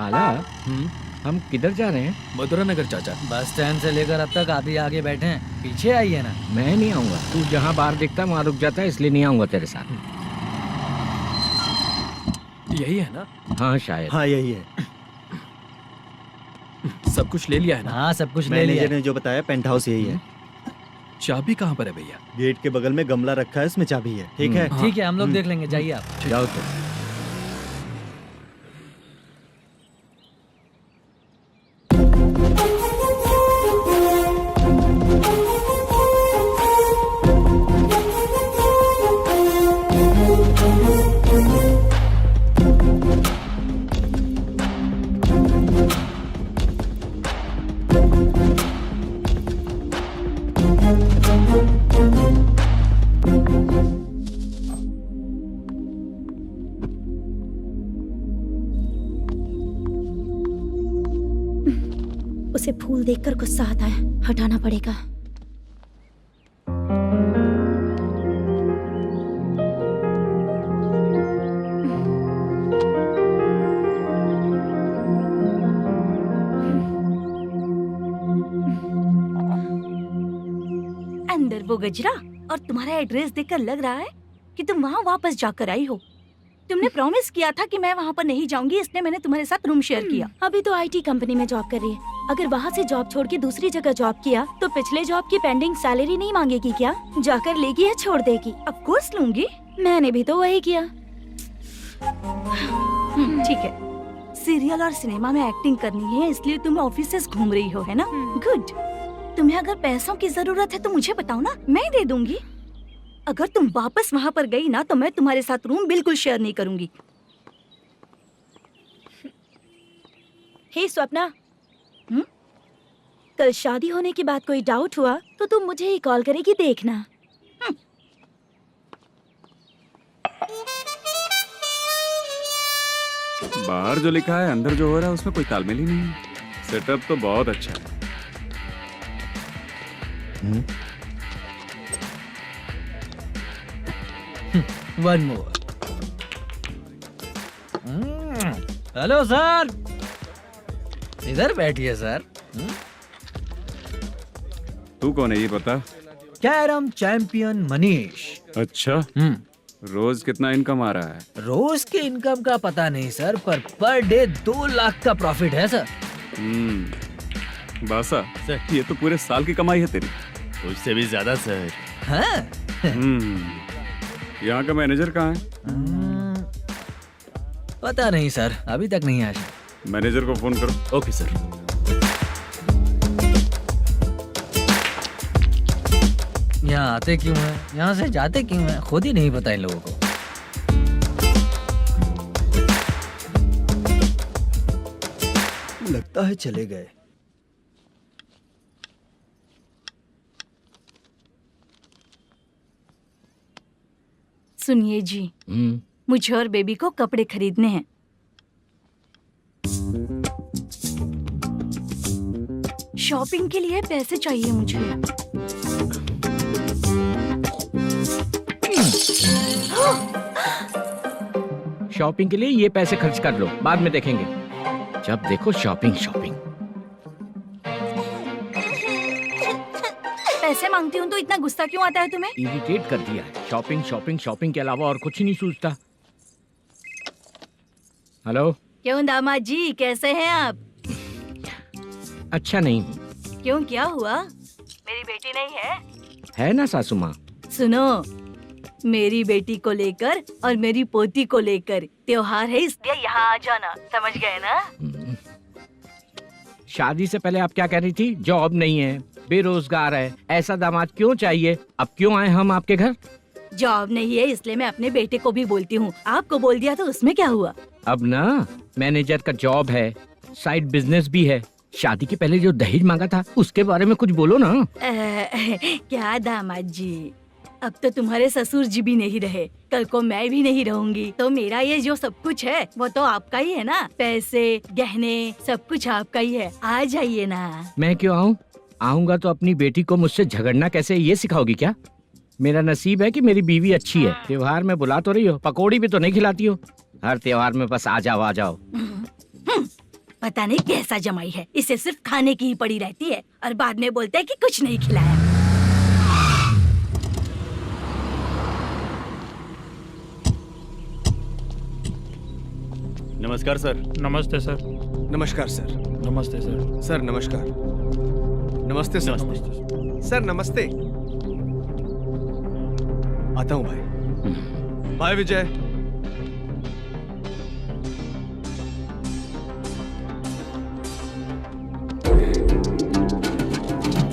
लाला, हम किधर जा रहे हैं? मथुरा नगर चाचा। बस स्टैंड से लेकर अब तक आप ही आगे बैठे हैं, पीछे आइए ना। मैं नहीं आऊंगा, तू जहाँ बाहर दिखता है वहाँ रुक जाता है, इसलिए नहीं आऊंगा तेरे साथ। यही है ना? हाँ शायद। हाँ यही है। सब कुछ ले लिया है ना? हाँ सब कुछ ले लिया। मैनेजर ने जो बताया पेंट हाउस यही है। चाबी कहाँ पर है भैया? गेट के बगल में गमला रखा है, उसमें चाबी है। ठीक है? ठीक है, हम लोग देख लेंगे, जाइए आप। जाओ तो। उसे फूल देखकर गुस्सा आता है, हटाना पड़ेगा। अंदर वो गजरा और तुम्हारा एड्रेस देखकर लग रहा है कि तुम वहाँ वापस जाकर आई हो। तुमने प्रॉमिस किया था कि मैं वहाँ पर नहीं जाऊंगी, इसलिए मैंने तुम्हारे साथ रूम शेयर किया। अभी तो आईटी कंपनी में जॉब कर रही है। अगर वहाँ से जॉब छोड़ के दूसरी जगह जॉब किया तो पिछले जॉब की पेंडिंग सैलरी नहीं मांगेगी क्या? जाकर लेगी या छोड़ देगी? ऑफ कोर्स लूंगी। मैंने भी तो वही किया। ठीक है, सीरियल और सिनेमा में एक्टिंग करनी है, इसलिए तुम ऑफिसेस घूम रही हो, है ना? गुड। तुम्हें अगर पैसों की जरूरत है तो मुझे बताओ ना, मैं दे दूंगी। अगर तुम वापस वहाँ पर गई ना तो मैं तुम्हारे साथ रूम बिल्कुल शेयर नहीं करूंगी। हे स्वप्ना, कल शादी होने की बात कोई डाउट हुआ तो तुम मुझे ही कॉल करेगी, देखना। बाहर जो लिखा है अंदर जो हो रहा है उसमें कोई तालमेल ही नहीं है। सेटअप तो बहुत अच्छा है। One more. हेलो सर, इधर बैठिए सर। तू कौन है ये पता? Carrom champion Manish. अच्छा, रोज कितना इनकम आ रहा है? रोज के इनकम का पता नहीं सर, पर डे 2 लाख का प्रॉफिट है सर। बासा सर, ये तो पूरे साल की कमाई है तेरी। उससे भी ज्यादा सर। हाँ? यहाँ का मैनेजर कहाँ है? पता नहीं सर, अभी तक नहीं आया। मैनेजर को फोन करो। Okay sir. यहाँ आते क्यों हैं, यहाँ से जाते क्यों हैं, खुद ही नहीं पता इन लोगों को। लगता है चले गए। सुनिए जी, मुझे और बेबी को कपड़े खरीदने हैं। शॉपिंग के लिए पैसे चाहिए मुझे। शॉपिंग के लिए ये पैसे खर्च कर लो, बाद में देखेंगे। जब देखो शॉपिंग शॉपिंग। पैसे मांगती हूँ तो इतना गुस्सा क्यों आता है तुम्हें? इरिटेट कर दिया है। शॉपिंग शॉपिंग शॉपिंग के अलावा और कुछ ही नहीं सूझता। हेलो। क्यों दामाद जी, कैसे हैं आप? अच्छा नहीं। क्यों, क्या हुआ? मेरी बेटी नहीं है? है ना सासू माँ। सुनो, मेरी बेटी को लेकर और मेरी पोती को लेकर त्योहार है, इसलिए यहाँ आ जाना, समझ गए ना? शादी से पहले आप क्या कह रही थी? जॉब नहीं है, बेरोजगार है, ऐसा दामाद क्यों चाहिए? अब क्यों आए हम आपके घर? जॉब नहीं है इसलिए मैं अपने बेटे को भी बोलती हूँ, आपको बोल दिया तो उसमें क्या हुआ? अब ना मैनेजर का जॉब है, साइड बिजनेस भी है। शादी के पहले जो दहेज मांगा था उसके बारे में कुछ बोलो ना। क्या दामाद जी, अब तो तुम्हारे ससुर जी भी नहीं रहे, कल को मैं भी नहीं रहूंगी, तो मेरा ये जो सब कुछ है वो तो आपका ही है ना। पैसे, गहने, सब कुछ आपका ही है। आ जाइए ना। मैं क्यों आऊँ? आऊंगा तो अपनी बेटी को मुझसे झगड़ना कैसे ये सिखाओगी क्या? मेरा नसीब है कि मेरी बीवी अच्छी है। त्योहार में बुला तो रही हो, पकौड़ी भी तो नहीं खिलाती हो। हर त्योहार में बस आ जाओ आ जाओ। पता नहीं कैसा जमाई है, इसे सिर्फ खाने की ही पड़ी रहती है और बाद में बोलते हैं कि कुछ नहीं खिलाया। नमस्कार सर। नमस्ते सर। नमस्कार सर। नमस्ते सर। सर नमस्कार। नमस्ते सर। सर नमस्ते। आता हूँ भाई। बाय विजय।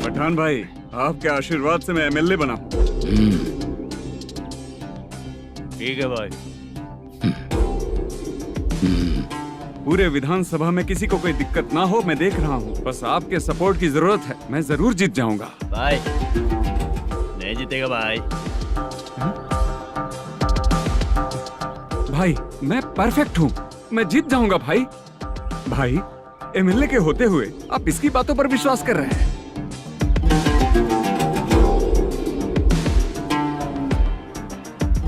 पठान भाई, आपके आशीर्वाद से मैं एमएलए बना। ठीक है भाई। पूरे विधानसभा में किसी को कोई दिक्कत ना हो, मैं देख रहा हूँ। बस आपके सपोर्ट की जरूरत है, मैं जरूर जीत जाऊंगा। भाई नहीं जीतेगा भाई। भाई मैं परफेक्ट हूँ, मैं जीत जाऊंगा भाई। भाई एमएलए के होते हुए आप इसकी बातों पर विश्वास कर रहे हैं।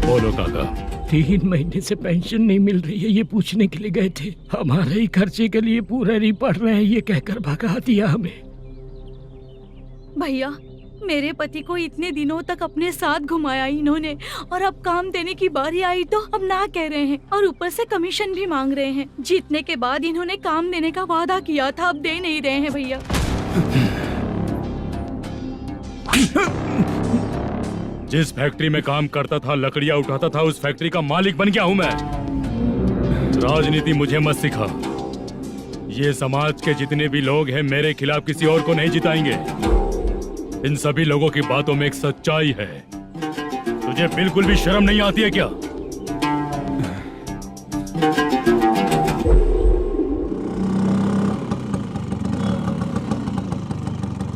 बोलो काका। 3 महीने से पेंशन नहीं मिल रही है, ये पूछने के लिए गए थे। हमारे ही खर्चे के लिए पूरा नहीं पड़ रहे हैं, ये कहकर भगा दिया हमें। भैया, मेरे पति को इतने दिनों तक अपने साथ घुमाया इन्होंने, और अब काम देने की बारी आई तो अब ना कह रहे हैं और ऊपर से कमीशन भी मांग रहे हैं। जीतने के बाद इन्होंने काम देने का वादा किया था, अब दे नहीं रहे हैं भैया। जिस फैक्ट्री में काम करता था, लकड़ियां उठाता था, उस फैक्ट्री का मालिक बन गया हूं मैं। राजनीति मुझे मत सिखा। ये समाज के जितने भी लोग हैं मेरे खिलाफ किसी और को नहीं जिताएंगे। इन सभी लोगों की बातों में एक सच्चाई है। तुझे बिल्कुल भी शर्म नहीं आती है क्या?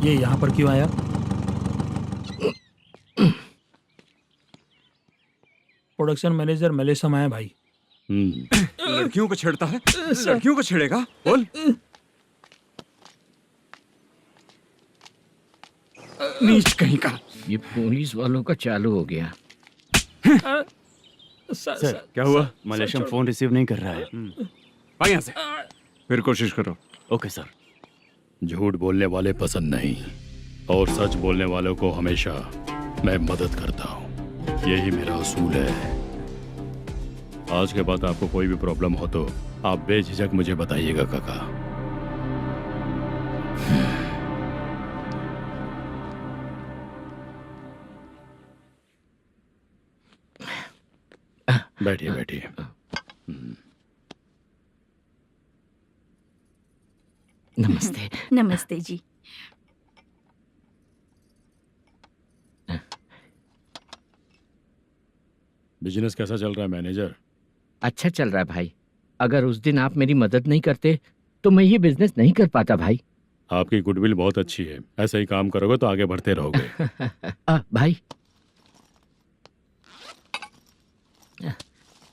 ये यहाँ पर क्यों आया? प्रोडक्शन मैनेजर मलेशम आया भाई। लड़कियों को छेड़ता है, लड़कियों को छेड़ेगा? बोल। नीच कहीं का। ये पुलिस वालों का चालू हो गया। सर क्या हुआ? मलेशियन फोन रिसीव नहीं कर रहा है। भाई यहाँ से फिर कोशिश करो। Okay sir. झूठ बोलने वाले पसंद नहीं और सच बोलने वालों को हमेशा मैं मदद करता हूँ। यही मेरा असूल है। आज के बाद आपको कोई भी प्रॉब्लम हो तो आप बेझिझक मुझे बताइएगा काका। बैठिए बैठिए। नमस्ते। नमस्ते जी। बिजनेस कैसा चल रहा है मैनेजर? अच्छा चल रहा है भाई। अगर उस दिन आप मेरी मदद नहीं करते तो मैं ये बिजनेस नहीं कर पाता भाई। आपकी गुडविल बहुत अच्छी है, ऐसा ही काम करोगे तो आगे बढ़ते रहोगे। भाई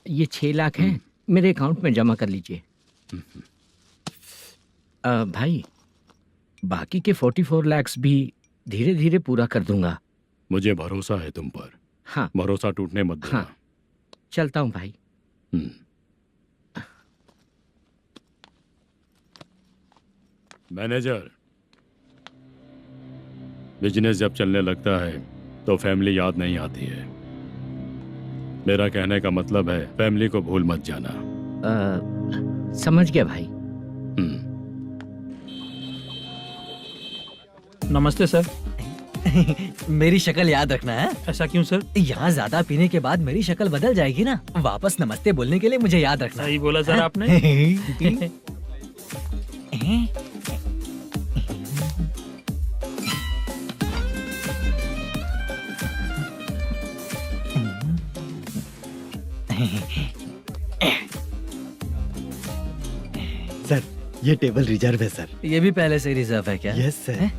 ये 6 लाख हैं, मेरे अकाउंट में जमा कर लीजिए। भाई बाकी के 44 लाख भी धीरे धीरे पूरा कर दूंगा। मुझे भरोसा है तुम पर। हाँ भरोसा टूटने मत देना। हाँ चलता हूँ भाई। मैनेजर, बिजनेस जब चलने लगता है तो फैमिली याद नहीं आती है। मेरा कहने का मतलब है फैमिली को भूल मत जाना। समझ गया भाई। नमस्ते सर। मेरी शक्ल याद रखना है। ऐसा क्यों सर? यहाँ ज्यादा पीने के बाद मेरी शक्ल बदल जाएगी ना। वापस नमस्ते बोलने के लिए मुझे याद रखना। सही बोला सर आपने। सर ये टेबल रिजर्व है सर। ये भी पहले से रिजर्व है क्या? Yes sir.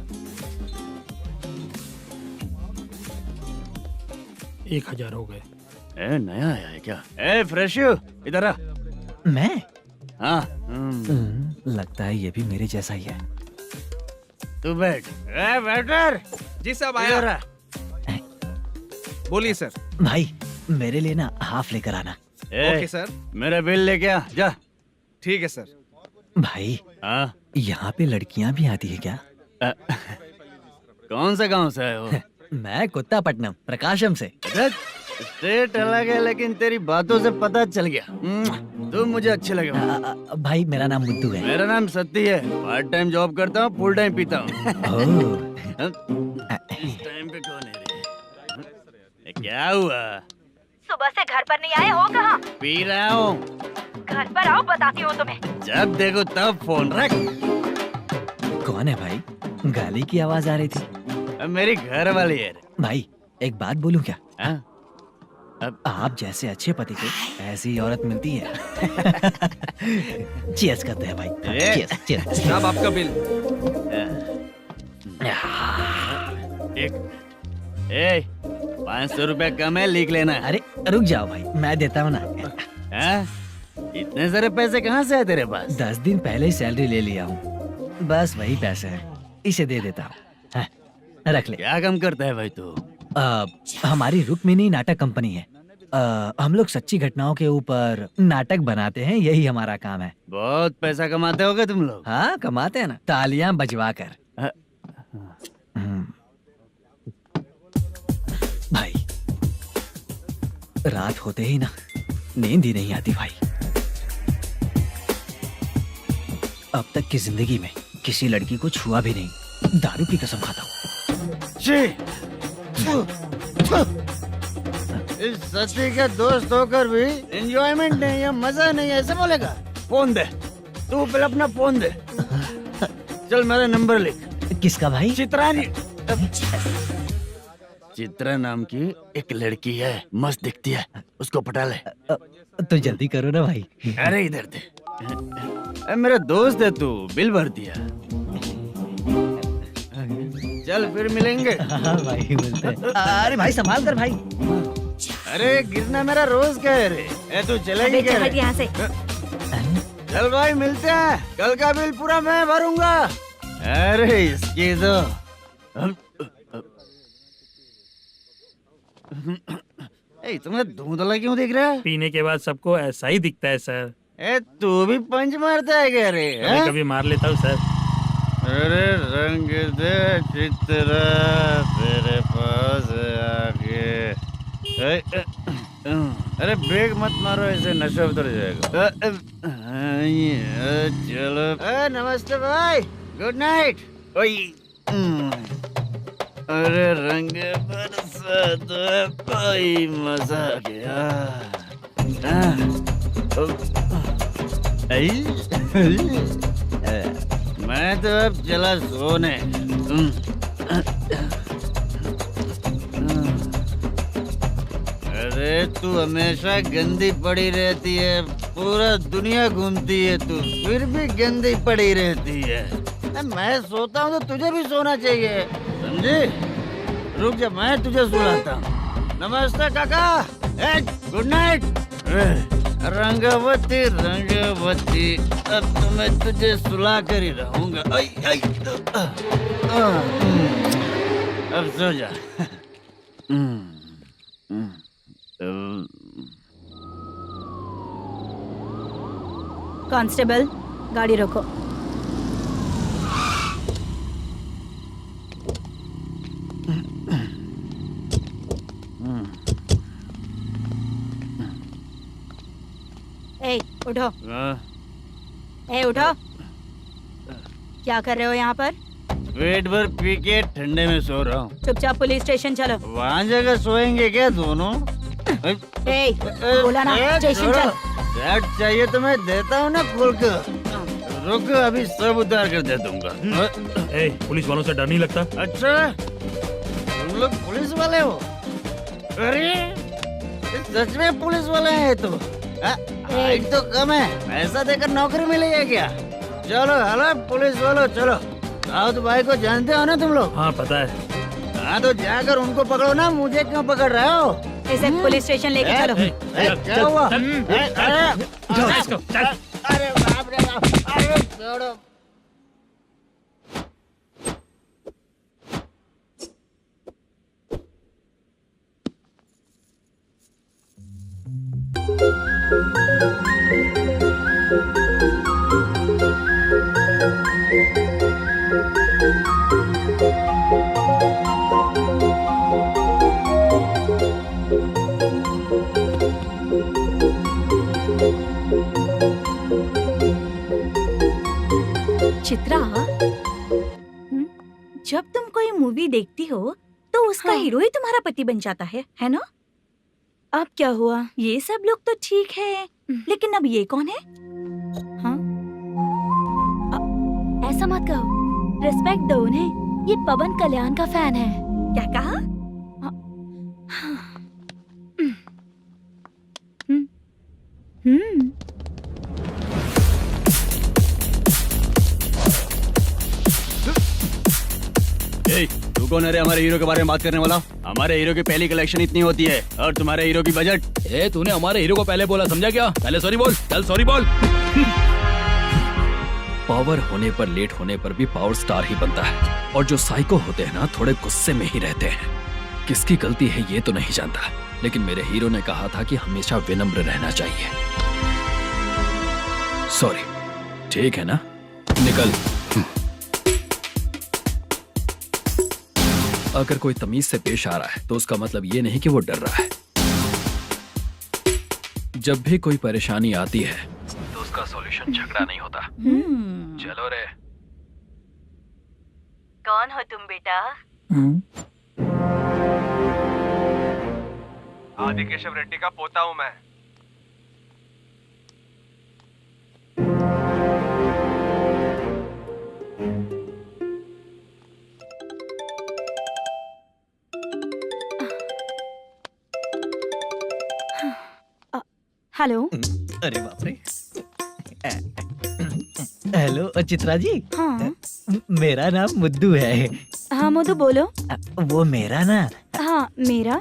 1000 हो गए। ए नया आया है क्या? ए फ्रेश इधर आ। मैं? हाँ लगता है ये भी मेरे जैसा ही है। तू बैठ। ए वेटर। जी साहब इधर आया। आ। बोलिए सर। भाई मेरे लिए ना हाफ लेकर आना। ए, ओके सर। मेरा बिल लेके आ जा। ठीक है सर। भाई हाँ यहाँ पे लड़कियाँ भी आती है क्या? कौन सा गांव से आए हो? मैं कुत्तापट्टनम प्रकाशम से। स्टेट अलग है लेकिन तेरी बातों से पता चल गया। तुम मुझे अच्छे लगे हो। भाई मेरा नाम मुद्दू है। मेरा नाम सत्ती है। पार्ट टाइम जॉब करता हूँ, फुल टाइम पीता हूँ। इस टाइम पे कौन है रे? ये क्या हुआ? सुबह से घर पर नहीं आए हो कहाँ? पी रहा हूँ। घर पर आओ, बताती हूँ तुम्हें। जब देखो तब फोन रख। कौन है भाई? गाली की आवाज आ रही थी। अब मेरी घर वाली है रे। भाई एक बात बोलूं क्या? हाँ? आप जैसे अच्छे पति को ऐसी औरत मिलती है। चीयर्स करते हैं भाई। Cheers cheers. साहब आपका बिल। एक 500 रुपया कम है, लिख लेना। अरे रुक जाओ भाई, मैं देता हूँ ना। हाँ? इतने सारे पैसे कहाँ से है तेरे पास? 10 दिन पहले ही सैलरी ले लिया हूँ, बस वही पैसे हैं, इसे दे देता हूँ। हाँ, रख ले। क्या काम करता है भाई तू? हमारी रुक्मिणी नाटक कंपनी है। हम लोग सच्ची घटनाओं के ऊपर नाटक बनाते हैं, यही हमारा काम है। बहुत पैसा कमाते होगे तुम लोग। हाँ कमाते हैं ना, तालियां बजवा कर। भाई रात होते ही ना नींद ही नहीं आती भाई। अब तक की जिंदगी में किसी लड़की को छुआ भी नहीं, दारू की कसम खाता हूँ। इस सच्ची के दोस्त होकर भी एंजॉयमेंट नहीं है, मजा नहीं है, ऐसे बोलेगा? फोन दे, तू पहले अपना फोन दे। चल मेरा नंबर लिख। किसका भाई? चित्रानी। चित्रा नाम की एक लड़की है, मस्त दिखती है, उसको पटा ले। तो जल्दी करो ना भाई। अरे इधर दे। मेरा दोस्त है, तू बिल भर दिया। चल फिर मिलेंगे। हाँ भाई मिलते हैं। अरे भाई संभाल कर भाई। अरे गिरना मेरा रोज का है रे। तू चलेगी क्या? यहाँ से। चल भाई मिलते हैं, कल का बिल पूरा मैं भरूंगा। अरे इसकी तो तुम्हें धुंधला क्यों दिख रहा है? पीने के बाद सबको ऐसा ही दिखता है सर। तू भी पंच मारता है क्या रे? कभी कभी मार लेता हूँ सर। अरे रंग दे चित्रा तेरे पास आके। अरे ब्रेक मत मारो, ऐसे नशा उतर जाएगा। चलो। नमस्ते भाई, गुड नाइट। अरे रंग बरसात भाई, मजा आ गया। मैं तो अब चला सोने। अरे तू हमेशा गंदी पड़ी रहती है, पूरा दुनिया घूमती है तू, फिर भी गंदी पड़ी रहती है। मैं सोता हूँ तो तुझे भी सोना चाहिए, समझे? रुक जा, मैं तुझे सुलाता हूँ। नमस्ते काका, गुड नाइट। रंगवती रंगवती, अब तो मैं तुझे सुला कर ही रहूंगा। अब सो जा। कांस्टेबल, गाड़ी रोको। ए, उठो। उठो। क्या कर रहे हो यहाँ पर? पेट भर पी के ठंडे में सो रहा हूँ। चुपचाप पुलिस स्टेशन चलो। वहाँ जगह सोएंगे क्या दोनों? बोला ना, स्टेशन चल। शर्ट चाहिए तो मैं देता हूँ ना खोल कर। रुक, अभी सब उतार कर दे दूंगा। पुलिस वालों से डर नहीं लगता? अच्छा, तुम लोग पुलिस वाले हो? अरे सच में पुलिस वाले हैं तो? हाइट तो कम है, पैसा देकर नौकरी मिलेगी क्या? चलो हेलो पुलिस वालों, चलो। साउथ भाई को जानते हो ना तुम लोग? हाँ पता है। हाँ तो जाकर उनको पकड़ो ना, मुझे क्यों पकड़ रहे हो? इसे पुलिस स्टेशन लेके चलो। क्या हुआ? चल। अरे बाप रे बाप, अरे छोड़ो। चित्रा, जब तुम कोई मूवी देखती हो तो उसका हाँ। हीरो ही तुम्हारा पति बन जाता है ना? अब क्या हुआ? ये सब लोग तो ठीक है, लेकिन अब ये कौन है? हाँ? ऐसा मत कहो, रिस्पेक्ट दो उन्हें। ये पवन कल्याण का फैन है। क्या कहा? तू कौन है रे हमारे हीरो के बारे में बात करने वाला? हमारे हीरो की पहली कलेक्शन इतनी होती है और तुम्हारे हीरो की बजट। तूने हमारे हीरो को पहले बोला, समझा क्या? पहले सॉरी बोल, चल सॉरी बोल। पावर होने पर, लेट होने पर भी पावर स्टार ही बनता है। और जो साइको होते हैं ना, थोड़े गुस्से में ही रहते हैं। किसकी गलती है ये तो नहीं जानता, लेकिन मेरे हीरो ने कहा था कि हमेशा विनम्र रहना चाहिए। सॉरी, ठीक है ना? निकल। अगर कोई तमीज से पेश आ रहा है तो उसका मतलब ये नहीं कि वो डर रहा है। जब भी कोई परेशानी आती है तो उसका सॉल्यूशन झगड़ा नहीं होता। चलो रे। कौन हो तुम बेटा? आदि केशव रेड्डी का पोता हूँ मैं। हेलो। अरे बाप रे। हेलो चित्रा जी। हाँ मेरा नाम मुद्दू है। हाँ मधु बोलो। वो मेरा ना, हाँ मेरा।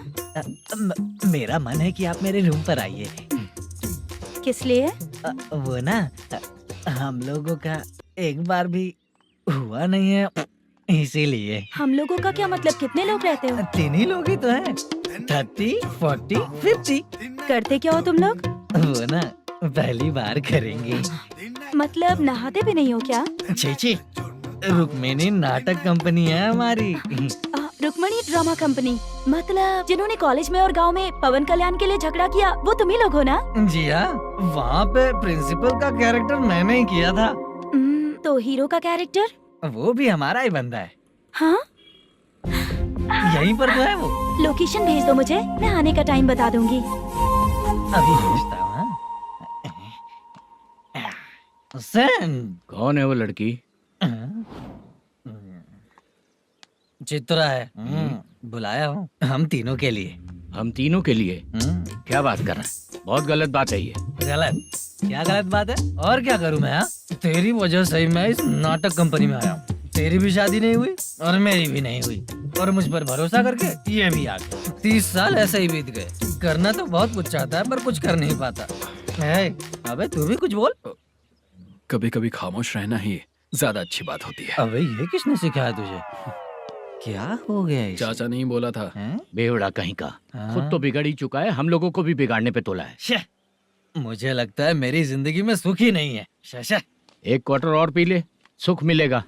मेरा मन है कि आप मेरे रूम पर आइए। किस लिए? वो ना, हम लोगों का एक बार भी हुआ नहीं है, इसीलिए। हम लोगों का क्या मतलब? कितने लोग रहते हो? 3 ही लोग ही तो हैं। 30, 40, 50। करते क्या हो तुम लोग? वो ना पहली बार करेंगे। मतलब नहाते भी नहीं हो क्या? छी, रुक्मिणी नाटक कंपनी है हमारी। Rukmini drama company? मतलब जिन्होंने कॉलेज में और गांव में पवन कल्याण के लिए झगड़ा किया, वो तुम ही लोग हो ना? जी हाँ, वहाँ पे प्रिंसिपल का कैरेक्टर मैंने ही किया था। तो हीरो का कैरेक्टर? वो भी हमारा ही बंदा है। हाँ? यहीं पर तो है वो। लोकेशन भेज दो मुझे, मैं आने का टाइम बता दूंगी। अभी भेजता हूँ। हुसैन। कौन है वो लड़की? चित्रा है। बुलाया हूँ हम तीनों के लिए। हम तीनों के लिए? क्या बात कर रहा है? बहुत गलत बात है ये। गलत? क्या गलत बात है? और क्या करूँ मैं? तेरी वजह से ही मैं इस नाटक कंपनी में आया हूँ। तेरी भी शादी नहीं हुई और मेरी भी नहीं हुई, और मुझ पर भरोसा करके ये भी आ गया। 30 साल ऐसे ही बीत गए। करना तो बहुत कुछ चाहता है पर कुछ कर नहीं पाता। अबे तू भी कुछ बोल। कभी कभी खामोश रहना ही ज्यादा अच्छी बात होती है। अबे ये किसने सिखाया तुझे? क्या हो गया इसे? चाचा नहीं बोला था। बेवड़ा कहीं का। खुद तो बिगड़ ही चुका है, हम लोगों को भी बिगाड़ने पे तोला है। मुझे लगता है मेरी जिंदगी में सुख ही नहीं है। शशा। एक क्वार्टर और पी ले, सुख मिलेगा।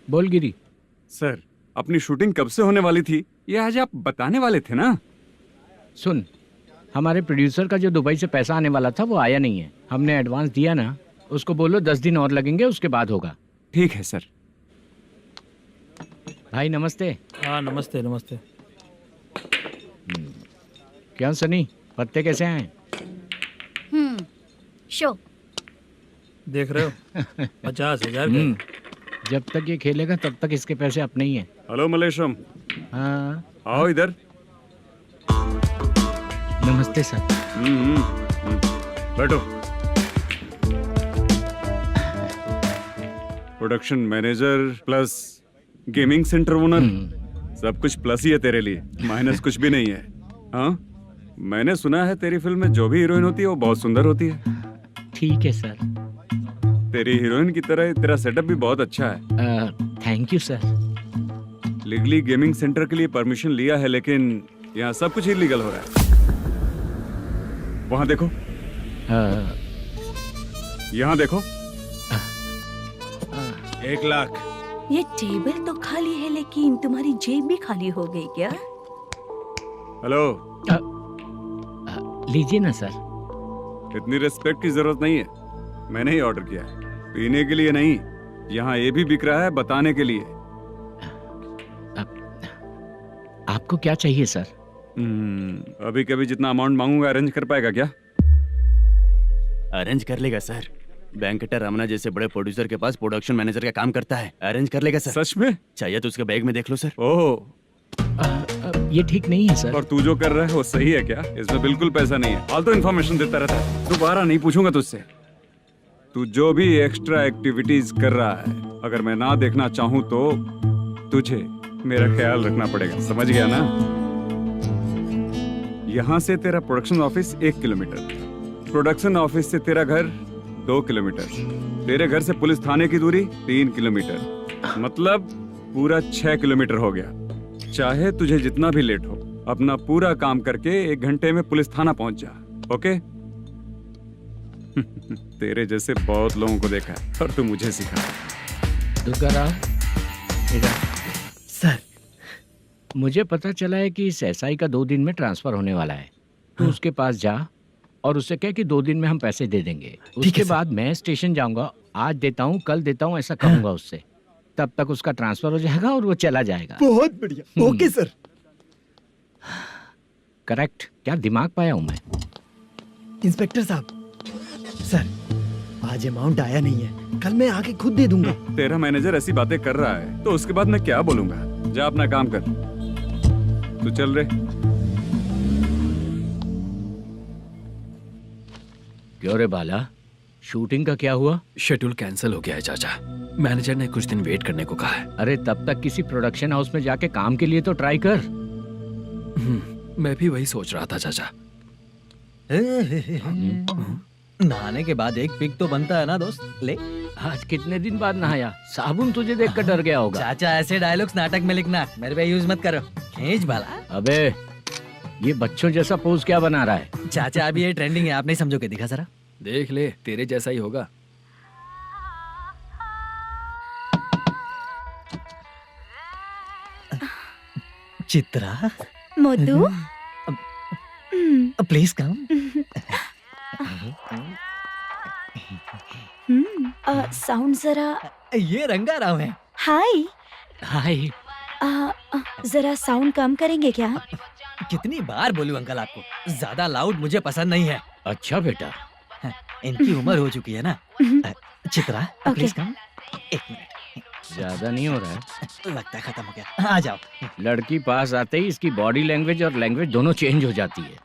बोल गिरी। सर, अपनी शूटिंग कब से होने वाली थी ये आज आप बताने वाले थे ना? सुन, हमारे प्रोड्यूसर का जो दुबई से पैसा आने वाला था वो आया नहीं है। हमने एडवांस दिया ना, उसको बोलो 10 दिन और लगेंगे, उसके बाद होगा। ठीक है सर। भाई नमस्ते। हाँ नमस्ते नमस्ते। क्या सनी, पत्ते कैसे हैं? शो देख रहे हो 50,000 का। जब तक ये खेलेगा तब तक इसके पैसे अपने ही हैं। हेलो मलेशम। हाँ आओ इधर। नमस्ते सर। बैठो। Production manager plus gaming centre owner, सब कुछ प्लस ही है तेरे लिए, माइनस कुछ भी नहीं है। हाँ, मैंने सुना है तेरी फिल्म में जो भी हीरोइन होती है वो बहुत सुंदर होती है। ठीक है सर। तेरी हीरोइन की तरह तेरा सेटअप भी बहुत अच्छा है। Thank you sir. Legally gaming centre के लिए परमिशन लिया है, लेकिन यहाँ सब कुछ इलीगल हो रहा है। वहाँ देखो, यहाँ देखो। 1 लाख। ये टेबल तो खाली है लेकिन तुम्हारी जेब भी खाली हो गई क्या? हेलो, लीजिए ना सर। इतनी रिस्पेक्ट की जरूरत नहीं है, मैंने ही ऑर्डर किया है। पीने के लिए नहीं, यहाँ ये भी बिक रहा है बताने के लिए। आपको क्या चाहिए सर? अभी कभी जितना अमाउंट मांगूंगा अरेंज कर पाएगा क्या? अरेंज कर लेगा सर। वेंकटा रमना जैसे बड़े प्रोड्यूसर के पास प्रोडक्शन मैनेजर का काम करता है, अरेंज कर लेगा सर। सच में? चाहिए तो उसके बैग में देख लो सर। ओह, ये ठीक नहीं है सर। और तू जो कर रहा है वो सही है क्या? इसमें बिल्कुल पैसा नहीं है, फालतू इन्फॉर्मेशन देता रहता है। दोबारा नहीं पूछूंगा तुझसे। तू जो भी एक्स्ट्रा एक्टिविटीज कर रहा है, अगर मैं ना देखना चाहूँ तो तुझे मेरा ख्याल रखना पड़ेगा, समझ गया ना? यहाँ से तेरा production office 1 kilometre, production office से तेरा घर 2 किलोमीटर, तेरे घर से पुलिस थाने की दूरी 3 किलोमीटर, मतलब पूरा 6 किलोमीटर हो गया। चाहे तुझे जितना भी लेट हो, अपना पूरा काम करके 1 घंटे में पुलिस थाना पहुंच जा, ओके? तेरे जैसे बहुत लोगों को देखा है और तू मुझे सिखा। सर, मुझे पता चला है कि इस एसआई का 2 दिन में ट्रांसफर होने वाला है। तो उसके पास जा और उससे कह कि 2 दिन में हम पैसे दे देंगे। उसके बाद मैं स्टेशन जाऊंगा, आज देता हूँ कल देता हूँ ऐसा कहूंगा उससे। तब तक उसका ट्रांसफर हो जाएगा और वो चला जाएगा। बहुत बढ़िया, ओके सर। करेक्ट, क्या दिमाग पाया हूँ मैं। इंस्पेक्टर साहब, सर आज अमाउंट आया नहीं है, कल मैं आके खुद दे दूंगा। तेरा मैनेजर ऐसी बातें कर रहा है तो उसके बाद मैं क्या बोलूंगा? जा अपना काम कर, तू चल रे। क्यों रे बाला, शूटिंग का क्या हुआ? शेड्यूल कैंसिल हो गया है चाचा। मैनेजर ने कुछ दिन वेट करने को कहा है। अरे तब तक किसी प्रोडक्शन हाउस में जाके काम के लिए तो ट्राई कर। मैं भी वही सोच रहा था चाचा। नहाने के बाद एक पिक तो बनता है ना दोस्त। ले, आज कितने दिन बाद नहाया? साबुन तुझे देखकर डर गया होगा। चाचा ऐसे डायलॉग्स नाटक में लिखना, मेरे पे यूज मत करो। खींच बाला। अबे ये बच्चों जैसा पोज क्या बना रहा है? चाचा अभी ये ट्रेंडिंग है, आप नहीं समझोगे, दिखा जरा। देख ले, तेरे जैसा ही होगा। Chitra, Modu, please come. Sound जरा। ये रंगा राव है। हाय हाय। जरा साउंड कम करेंगे क्या? कितनी बार बोलूं अंकल आपको, ज्यादा लाउड मुझे पसंद नहीं है। अच्छा बेटा, इनकी उम्र हो चुकी है ना। Chitra, please come. 1 मिनट, ज्यादा नहीं हो रहा है? लगता है खत्म हो गया। आ जाओ। लड़की पास आते ही इसकी बॉडी लैंग्वेज और लैंग्वेज दोनों चेंज हो जाती है।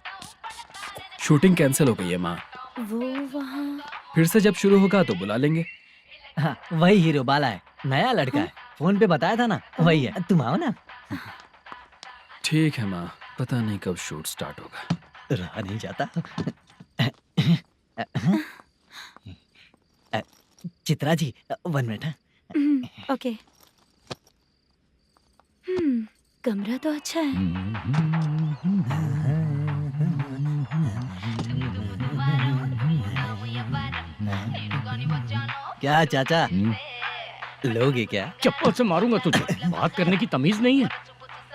शूटिंग कैंसिल हो गई है माँ। वो वहाँ। फिर से जब शुरू होगा तो बुला लेंगे। हाँ, वही हीरो बाला है, नया लड़का है। फोन पे बताया था ना, वही है। तुम आओ ना। ठीक है माँ, पता नहीं कब शूट स्टार्ट होगा। रहा नहीं जाता। चित्रा जी 1 मिनट। ओके। कमरा तो अच्छा है। क्या चाचा, लोगे क्या? चप्पल से मारूंगा तुझे। बात करने की तमीज नहीं है।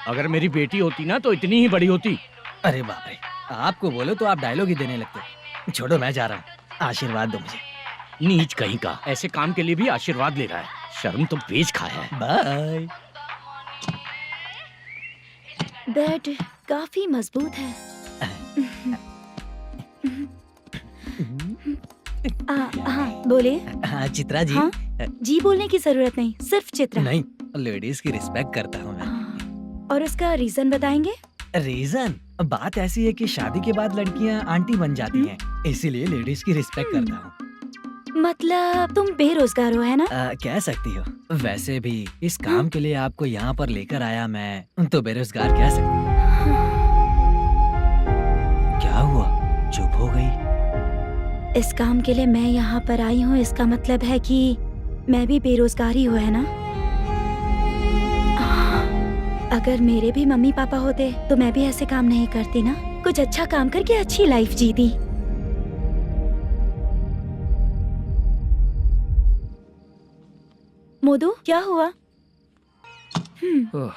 अगर मेरी बेटी होती ना तो इतनी ही बड़ी होती। अरे बाप रे, आपको बोलो तो आप डायलॉग ही देने लगते। छोड़ो, मैं जा रहा हूँ, आशीर्वाद दो मुझे। नीच कहीं का, ऐसे काम के लिए भी आशीर्वाद ले रहा है। शर्म तो बेच खाया है। बाय। बेड काफी मजबूत है। हाँ बोलिए। हाँ चित्रा जी। हाँ? जी बोलने की जरूरत नहीं, सिर्फ चित्रा। नहीं, लेडीज की रिस्पेक्ट करता हूँ मैं। और उसका रीजन बताएंगे? रीजन बात ऐसी है कि शादी के बाद लड़कियाँ आंटी बन जाती हैं, इसीलिए लेडीज की रिस्पेक्ट करता हूँ। मतलब तुम बेरोजगार हो, है ना? कह सकती हो। वैसे भी इस काम के लिए आपको यहाँ पर लेकर आया मैं, तो बेरोजगार कह सकती हूँ। क्या हुआ, चुप हो गई? इस काम के लिए मैं यहाँ पर आई हूँ, इसका मतलब है कि मैं भी बेरोजगार ही हूँ, है ना? अगर मेरे भी मम्मी पापा होते तो मैं भी ऐसे काम नहीं करती ना, कुछ अच्छा काम करके अच्छी लाइफ जीती। मोदू, क्या हुआ? ओह,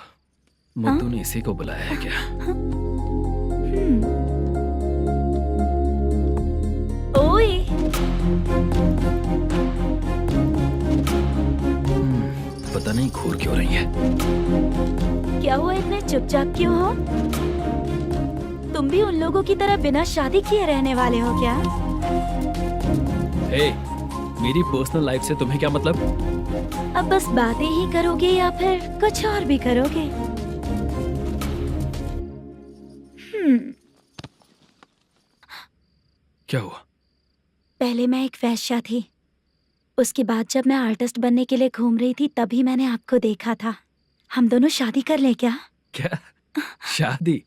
मुद्दू ने इसी को बुलाया है क्या? ओए, पता नहीं घूर क्यों रही है। क्या हुआ, इतने चुपचाप क्यों हो? तुम भी उन लोगों की तरह बिना शादी किए रहने वाले हो क्या? हे, मेरी पर्सनल लाइफ से तुम्हें क्या मतलब? अब बस बातें ही करोगे या फिर कुछ और भी करोगे? क्या हुआ? पहले मैं एक वेश्या थी, उसके बाद जब मैं आर्टिस्ट बनने के लिए घूम रही थी तभी मैंने आपको देखा था। हम दोनों शादी कर ले क्या? क्या शादी?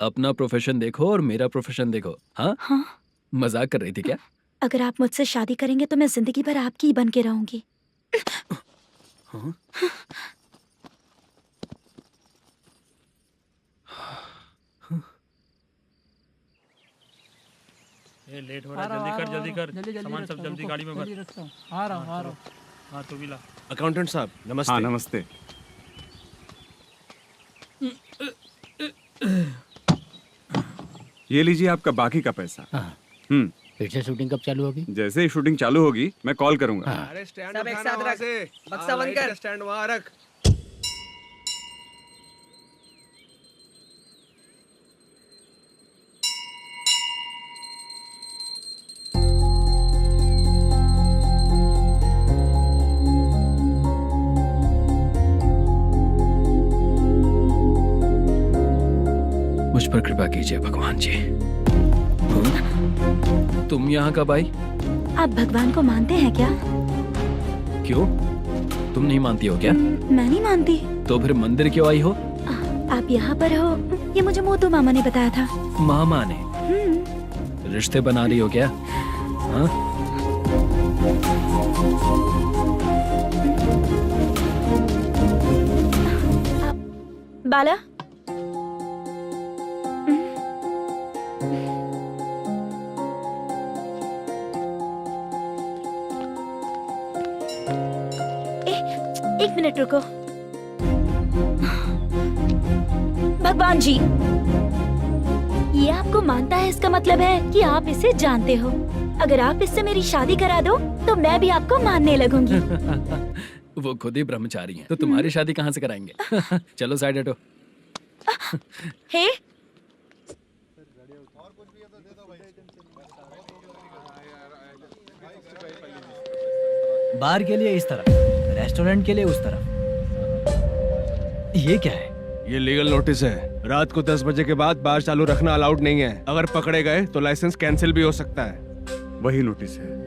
अपना प्रोफेशन देखो और मेरा प्रोफेशन देखो। हाँ? हाँ। मजाक कर रही थी क्या? अगर आप मुझसे शादी करेंगे तो मैं जिंदगी भर आपकी ही बन के रहूंगी। हाँ? ये लेट हो रहा है, जल्दी कर, सामान सब जल्दी गाड़ी में भर। आ रहा हूँ। हाँ तू भी ला। अकाउंटेंट साहब नमस्ते। हाँ नमस्ते। ये लीजिए आपका बाकी का पैसा। फिर से शूटिंग कब चालू होगी? जैसे ही शूटिंग चालू होगी मैं कॉल करूंगा। अरे स्टैंड सब एक उठाना साथ वहाँ रख। से। बक्सा बंद कर। स्टैंड वहाँ रख। मुझ पर कृपा कीजिए भगवान जी। तुम यहाँ कब आई? आप भगवान को मानते हैं क्या? क्यों? तुम नहीं मानती हो क्या? मैं नहीं मानती। तो फिर मंदिर क्यों आई हो? आप यहाँ पर हो ये मुझे मोदू मामा ने बताया था। मामा ने? रिश्ते बना रही हो क्या? हाँ? बाला, एक मिनट रुको। भगवान जी, ये आपको मानता है, इसका मतलब है कि आप इसे जानते हो। अगर आप इससे मेरी शादी करा दो तो मैं भी आपको मानने लगूंगी। वो खुद ही ब्रह्मचारी हैं, तो तुम्हारी शादी कहाँ से कराएंगे? चलो साइड हटो। हे, बार के लिए इस तरफ, रेस्टोरेंट के लिए उस तरफ। ये क्या है? ये लीगल नोटिस है। रात को 10 बजे के बाद बार चालू रखना अलाउड नहीं है। अगर पकड़े गए तो लाइसेंस कैंसिल भी हो सकता है। वही नोटिस है।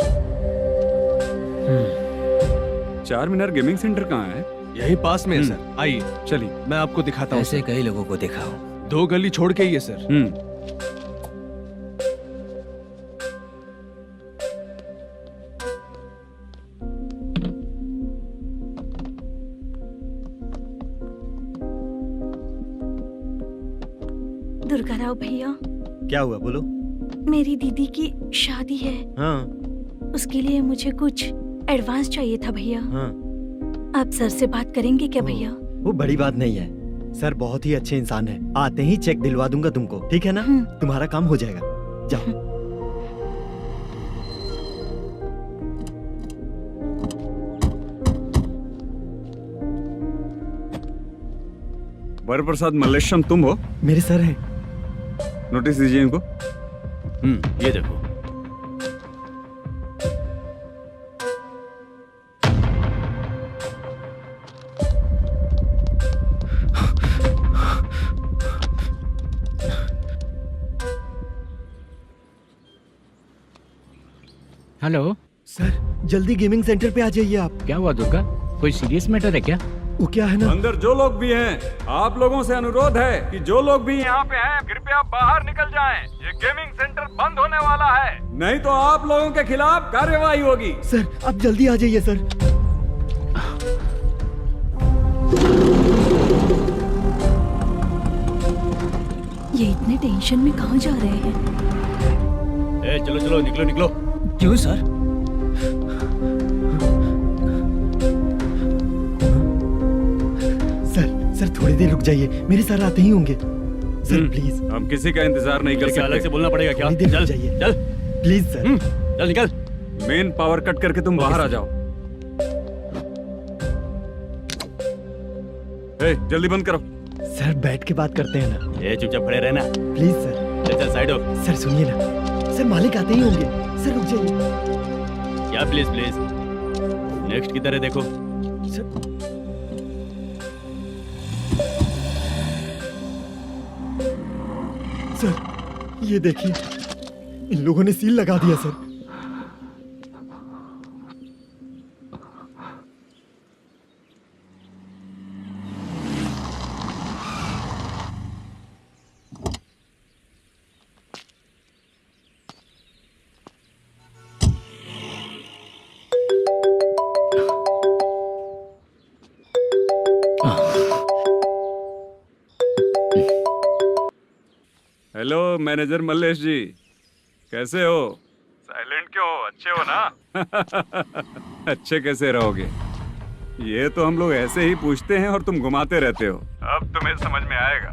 चार मीनार गेमिंग सेंटर कहाँ है? यही पास में है सर। आइए चलिए मैं आपको दिखाता हूँ। ऐसे कई लोगों को देखा हूँ। 2 गली छोड़ के ही है सर। दुर्गा राव भैया, क्या हुआ बोलो। मेरी दीदी की शादी है। हाँ उसके लिए मुझे कुछ एडवांस चाहिए था भैया। हाँ। आप सर से बात करेंगे क्या भैया? वो बड़ी बात नहीं है, सर बहुत ही अच्छे इंसान है। आते ही चेक दिलवा दूंगा तुमको, ठीक है ना? तुम्हारा काम हो जाएगा। जाओ। वर प्रसाद मल्लेश्वरम तुम हो? मेरे सर हैं। नोटिस दीजिए इनको। ये देखो। हेलो, सर जल्दी गेमिंग सेंटर पे आ जाइए आप। क्या हुआ दुर्गा, कोई सीरियस मैटर है क्या? वो क्या है ना, अंदर जो लोग भी हैं, आप लोगों से अनुरोध है कि जो लोग भी यहाँ पे हैं कृपया बाहर निकल जाएं। ये गेमिंग सेंटर बंद होने वाला है, नहीं तो आप लोगों के खिलाफ कार्यवाही होगी। सर आप जल्दी आ जाइए सर। ये इतने टेंशन में कहाँ जा रहे हैं? चलो चलो निकलो निकलो। क्यों सर? सर थोड़ी देर रुक जाइए, मेरे सर आते ही होंगे। Sir please. हम किसी का इंतजार नहीं कर सकते। अलग से बोलना पड़ेगा क्या? थोड़ी देर चल रुक जाइए चल प्लीज सर। चल निकल। मेन पावर कट करके तुम बाहर आ जाओ। जल्दी बंद करो। सर बैठ के बात करते हैं ना। ये चुपचाप खड़े रहना प्लीज सर। चल साइड हो। सर सुनिए ना, सर मालिक आते ही होंगे। सर रुक जाइए। क्या प्लीज प्लीज, नेक्स्ट की तरह देखो। सर ये देखिए, इन लोगों ने सील लगा दिया सर। हेलो मैनेजर मल्लेश जी, कैसे हो? साइलेंट क्यों हो? अच्छे हो ना? अच्छे कैसे रहोगे? ये तो हम लोग ऐसे ही पूछते हैं और तुम घुमाते रहते हो। अब तुम्हें समझ में आएगा।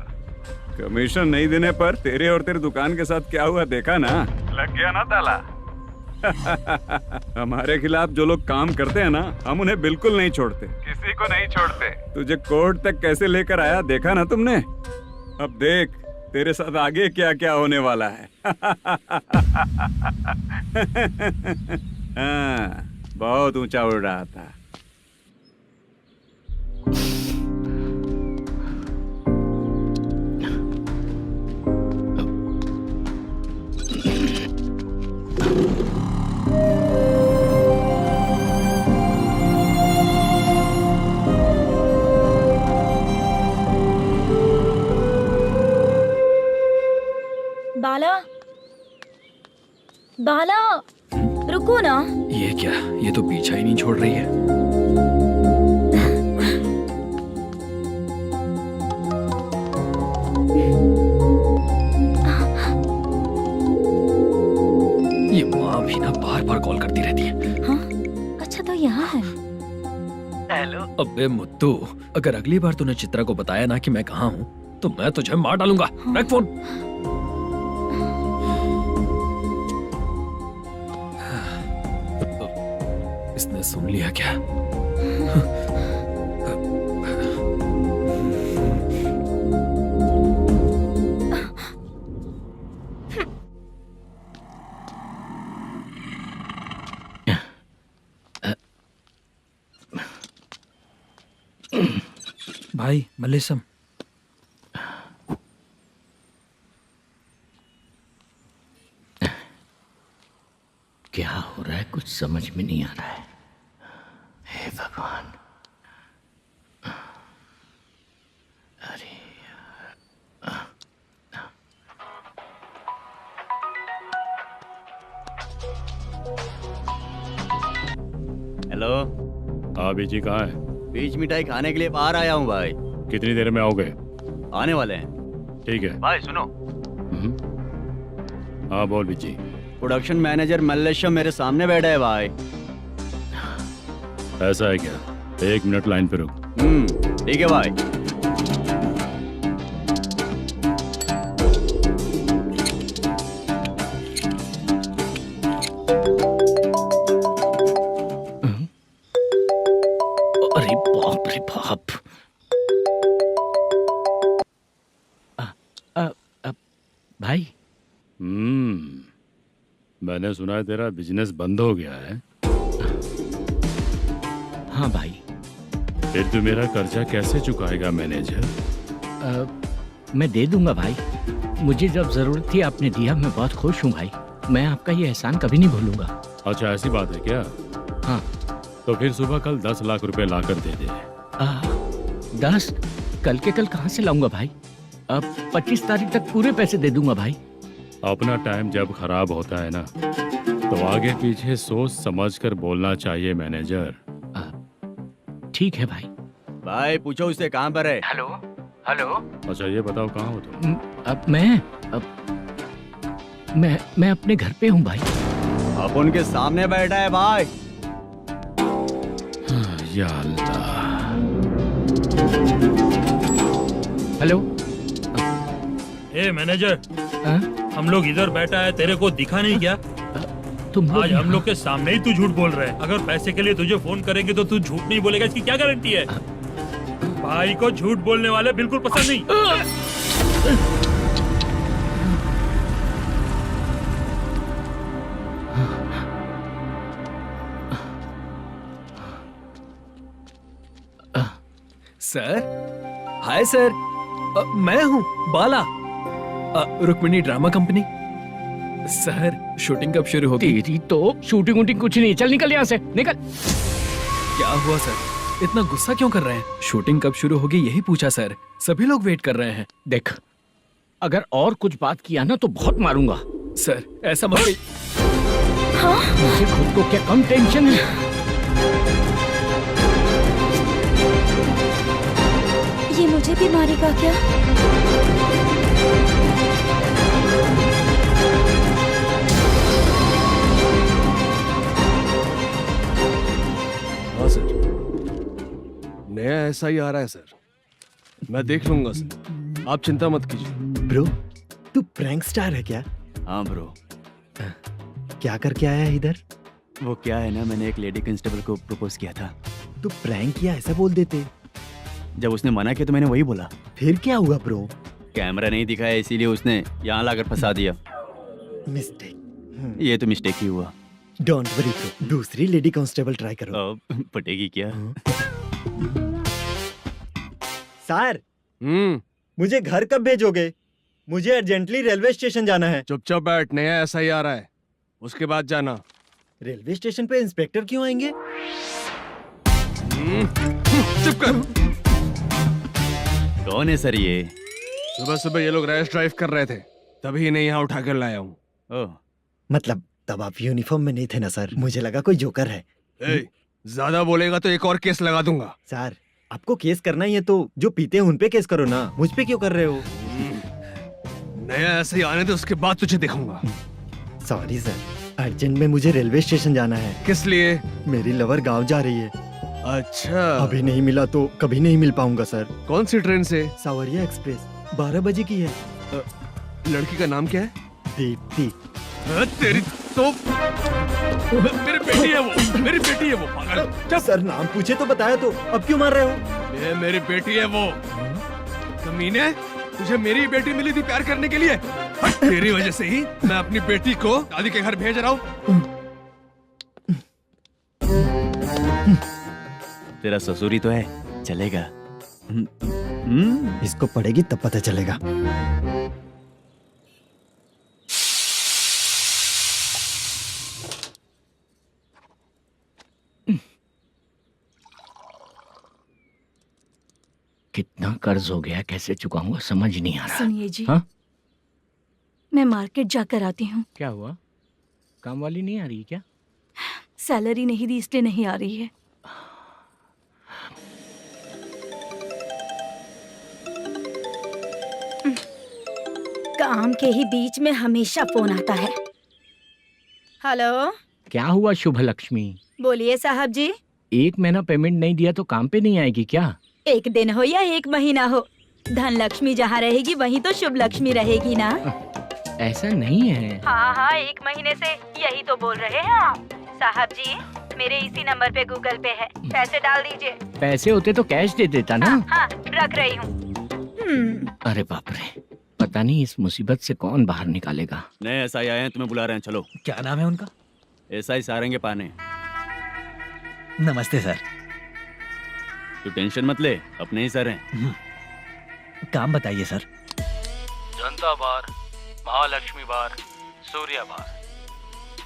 कमीशन नहीं देने पर तेरे और तेरी दुकान के साथ क्या हुआ देखा ना? लग गया ना ताला। हमारे खिलाफ जो लोग काम करते हैं ना, हम उन्हें बिल्कुल नहीं छोड़ते, किसी को नहीं छोड़ते। तुझे कोर्ट तक कैसे लेकर आया देखा ना तुमने? अब देख तेरे साथ आगे क्या क्या होने वाला है। हाँ, बहुत ऊंचा उड़ रहा था। बाला, बाला, रुको ना। ये क्या, ये तो पीछा ही नहीं छोड़ रही है। ये माँ भी ना बार बार कॉल करती रहती है। हाँ? अच्छा तो यहाँ है। हेलो। अबे मुत्तू, अगर अगली बार तूने चित्रा को बताया ना कि मैं कहाँ हूँ तो मैं तुझे मार डालूंगा। रख फोन। इसने सुन लिया क्या? भाई मल्लेशम, क्या हो रहा है कुछ समझ में नहीं आ रहा है। हे भगवान, अरे हेलो। हाँ बीजी कहाँ है? बीच मिठाई खाने के लिए बाहर आया हूँ भाई। कितनी देर में आओगे? आने वाले हैं। ठीक है भाई सुनो। हाँ बोल बीजी। प्रोडक्शन मैनेजर मल्लेशम मेरे सामने बैठा है भाई। ऐसा है क्या? 1 मिनट लाइन पे रुक। ठीक है भाई। अरे बाप रे बाप। भाई मैंने सुना है तेरा बिजनेस बंद हो गया है। हाँ भाई। फिर तू मेरा कर्जा कैसे चुकाएगा मैनेजर? मैं दे दूंगा भाई, मुझे जब जरूरत थी आपने दिया। मैं बहुत खुश हूँ भाई, मैं आपका ये एहसान कभी नहीं भूलूंगा। अच्छा ऐसी बात है क्या? हाँ। तो फिर सुबह कल 10 लाख रुपए लाकर दे दे। 10? कल के कल कहाँ से लाऊंगा भाई? अब 25 तारीख तक पूरे पैसे दे दूंगा भाई। अपना टाइम जब खराब होता है ना, तो आगे पीछे सोच समझ कर बोलना चाहिए मैनेजर। ठीक है भाई। भाई पूछो उससे कहाँ पर है। Hello hello. अच्छा ये बताओ कहाँ हो तुम? अब मैं अपने घर पे हूँ भाई। अब उनके सामने बैठा है भाई। या अल्लाह। हेलो। ए मैनेजर, हम लोग इधर बैठा है, तेरे को दिखा नहीं क्या? तुम आज हम लोग के सामने ही तू झूठ बोल रहा है। अगर पैसे के लिए तुझे फोन करेंगे तो तू झूठ नहीं बोलेगा, इसकी क्या गारंटी है? भाई को झूठ बोलने वाले बिल्कुल पसंद नहीं। सर, हाय सर, मैं हूँ Bala, Rukmini drama company. Sir shooting कब शुरू होगी? तेरी तो शूटिंग वूटिंग कुछ नहीं, चल निकल यहाँ से, निकल। क्या हुआ सर, इतना गुस्सा क्यों कर रहे हैं? शूटिंग कब शुरू होगी यही पूछा सर, सभी लोग वेट कर रहे हैं। देख, अगर और कुछ बात किया ना तो बहुत मारूंगा। सर ऐसा मत। मुझे खुद को क्या कम टेंशन है? ये मुझे भी मारेगा क्या? हाँ सर, नया ऐसा ही आ रहा है सर, मैं देख लूंगा सर, आप चिंता मत कीजिए। ब्रो, तू प्रैंक स्टार है क्या? हाँ ब्रो। क्या करके आया है इधर? वो क्या है ना, मैंने एक लेडी कांस्टेबल को प्रपोज किया था। तू प्रैंक किया ऐसा बोल देते। जब उसने मना किया तो मैंने वही बोला। फिर क्या हुआ ब्रो? कैमरा नहीं दिखाया इसीलिए उसने यहाँ लाकर फंसा दिया। मिस्टेक। ये तो मिस्टेक ही हुआ। डोंट वरी ब्रो, दूसरी लेडी कांस्टेबल ट्राई करो। पटेगी क्या? सर, मुझे घर कब भेजोगे? मुझे अर्जेंटली रेलवे स्टेशन जाना है। चुपचाप बैठ, नया ऐसा ही आ रहा है, उसके बाद जाना। रेलवे स्टेशन पे इंस्पेक्टर क्यों आएंगे? चुप कर। कौन है सर ये? सुबह सुबह ये लोग रैश ड्राइव कर रहे थे, तभी इन्हें यहाँ उठा कर लाया हूँ। मतलब तब आप यूनिफॉर्म में नहीं थे ना सर, मुझे लगा कोई जोकर है। ज्यादा बोलेगा तो एक और केस लगा दूंगा। सर, आपको केस करना ही है तो जो पीते हैं उन पे केस करो ना, मुझ पे क्यों कर रहे हो? नया ऐसे ही आने दो, उसके बाद तुझे देखूंगा। सॉरी सर, अर्जेंट में मुझे रेलवे स्टेशन जाना है। किस लिए? मेरी लवर गांव जा रही है। अच्छा, अभी नहीं मिला तो कभी नहीं मिल पाऊंगा सर। कौन सी ट्रेन से? सावरिया एक्सप्रेस, 12 बजे की है। लड़की का नाम क्या है? दीप्ति। तेरी तो मेरी बेटी है वो, मेरी बेटी है वो, पागल। सर नाम पूछे तो बताया, तो अब क्यों मार रहे हो? ये मेरी बेटी है वो। कमीने, तुझे मेरी बेटी मिली थी प्यार करने के लिए, तेरी वजह से ही मैं अपनी बेटी को दादी के घर भेज रहा हूँ। तेरा ससुरी तो है, चलेगा। इसको पढ़ेगी तब पता चलेगा। कितना कर्ज हो गया, कैसे चुकाऊंगा समझ नहीं आ रहा। सुनिए जी, हाँ? मैं मार्केट जाकर आती हूँ। क्या हुआ, काम वाली नहीं आ रही क्या? सैलरी नहीं दी इसलिए नहीं आ रही है। काम के ही बीच में हमेशा फोन आता है। हेलो, क्या हुआ शुभ लक्ष्मी? बोलिए साहब जी। 1 महीना पेमेंट नहीं दिया तो काम पे नहीं आएगी क्या? 1 दिन हो या 1 महीना हो, धन लक्ष्मी जहाँ रहेगी वहीं तो शुभ लक्ष्मी रहेगी ना। ऐसा नहीं है। हाँ, 1 महीने से यही तो बोल रहे हैं आप। साहब जी, मेरे इसी नंबर पे गूगल पे है, पैसे डाल दीजिए। पैसे होते तो कैश दे देता ना। हाँ, रख रही हूँ। अरे बाप रे, पता नहीं इस मुसीबत से कौन बाहर निकालेगा। नए एसआई आए हैं, तुम्हें बुला रहे हैं, चलो। क्या नाम है उनका? एसआई सारंगे पाने। नमस्ते सर। तू टेंशन मत ले, अपने ही सर हैं। काम बताइए सर। जनता बार, महालक्ष्मी बार, सूर्या बार,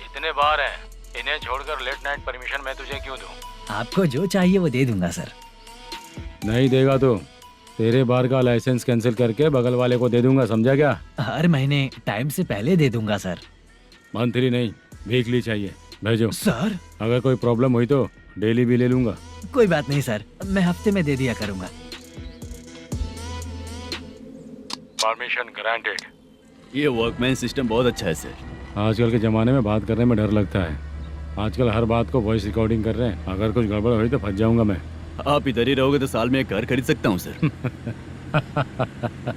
इतने बार हैं, इन्हें छोड़कर लेट नाइट परमिशन मैं तुझे क्यों दूं? आपको जो चाहिए वो दे दूंगा सर। नहीं देगा तो तेरे बार का लाइसेंस कैंसिल करके बगल वाले को दे दूंगा, समझा क्या? हर महीने टाइम से पहले दे दूंगा सर। मंथली नहीं, वीकली चाहिए। भेजो सर। अगर कोई प्रॉब्लम हुई तो डेली भी ले लूंगा। कोई बात नहीं सर, मैं हफ्ते में दे दिया करूंगा। Permission granted. ये वर्कमैन सिस्टम बहुत अच्छा है सर। आजकल के ज़माने में बात करने में डर लगता है। आजकल हर बात को वॉइस रिकॉर्डिंग कर रहे हैं। अगर कुछ गड़बड़ हुई तो फंस जाऊंगा मैं। आप इधर ही रहोगे तो साल में एक घर खरीद सकता हूँ सर।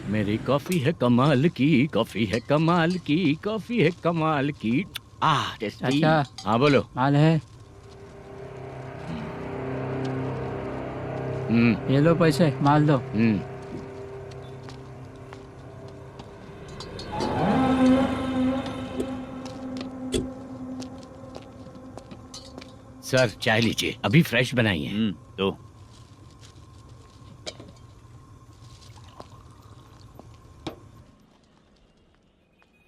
मेरी कॉफी है कमाल की, कॉफी है कमाल की, कॉफी है कमाल की। टेस्टी। अच्छा। हाँ बोलो। माल है, ये लो पैसे, माल दो। सर चाय लीजिए, अभी फ्रेश बनाई है। तो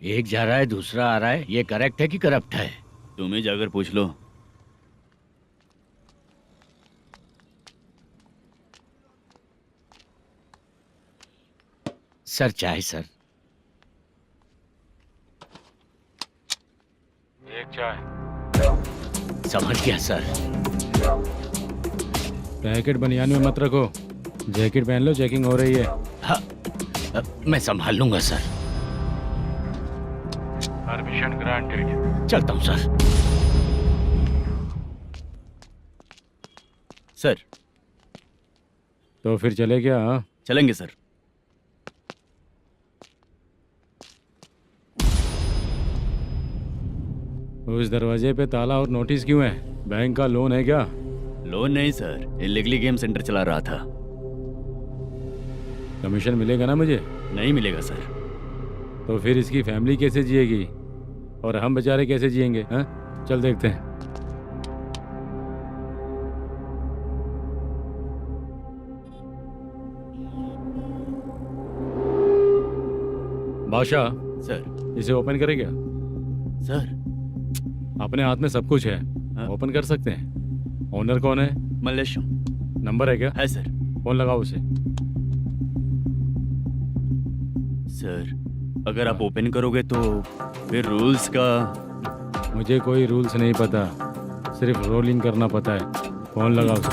एक जा रहा है दूसरा आ रहा है, ये करेक्ट है कि करप्ट है? तुम ही जाकर पूछ लो। सर चाय सर। एक चाय। समझ गया सर। पैकेट बनियान में मत रखो, जैकेट पहन लो, चेकिंग हो रही है। हाँ, मैं संभाल लूंगा सर। Permission granted. चलता हूँ सर। सर तो फिर चले क्या? हाँ? चलेंगे सर। उस दरवाजे पे ताला और नोटिस क्यों है? बैंक का लोन है क्या? लोन नहीं सर, इलीगली गेम सेंटर चला रहा था। कमीशन मिलेगा ना मुझे? नहीं मिलेगा सर। तो फिर इसकी फैमिली कैसे जिएगी और हम बेचारे कैसे जिएंगे? हाँ, चल देखते हैं। बादशाह सर। इसे ओपन करे क्या? सर अपने हाथ में सब कुछ है, ओपन कर सकते हैं। ओनर कौन है? मल्लेशम। नंबर है क्या? है सर। फोन लगाओ उसे। सर अगर आप ओपन करोगे तो फिर रूल्स का। मुझे कोई रूल्स नहीं पता, सिर्फ रोलिंग करना पता है। फोन लगाओ उसे।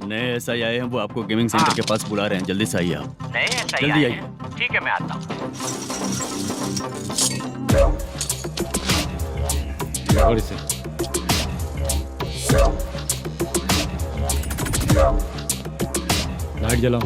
नए एसआई आए हैं, वो आपको गेमिंग सेंटर के पास बुला रहे हैं। जल्दी से आइए आप। नए एसआई जल्दी आए आइए। हैं। ठीक है मैं आता हूँ। और इसे लाइट जलाओ।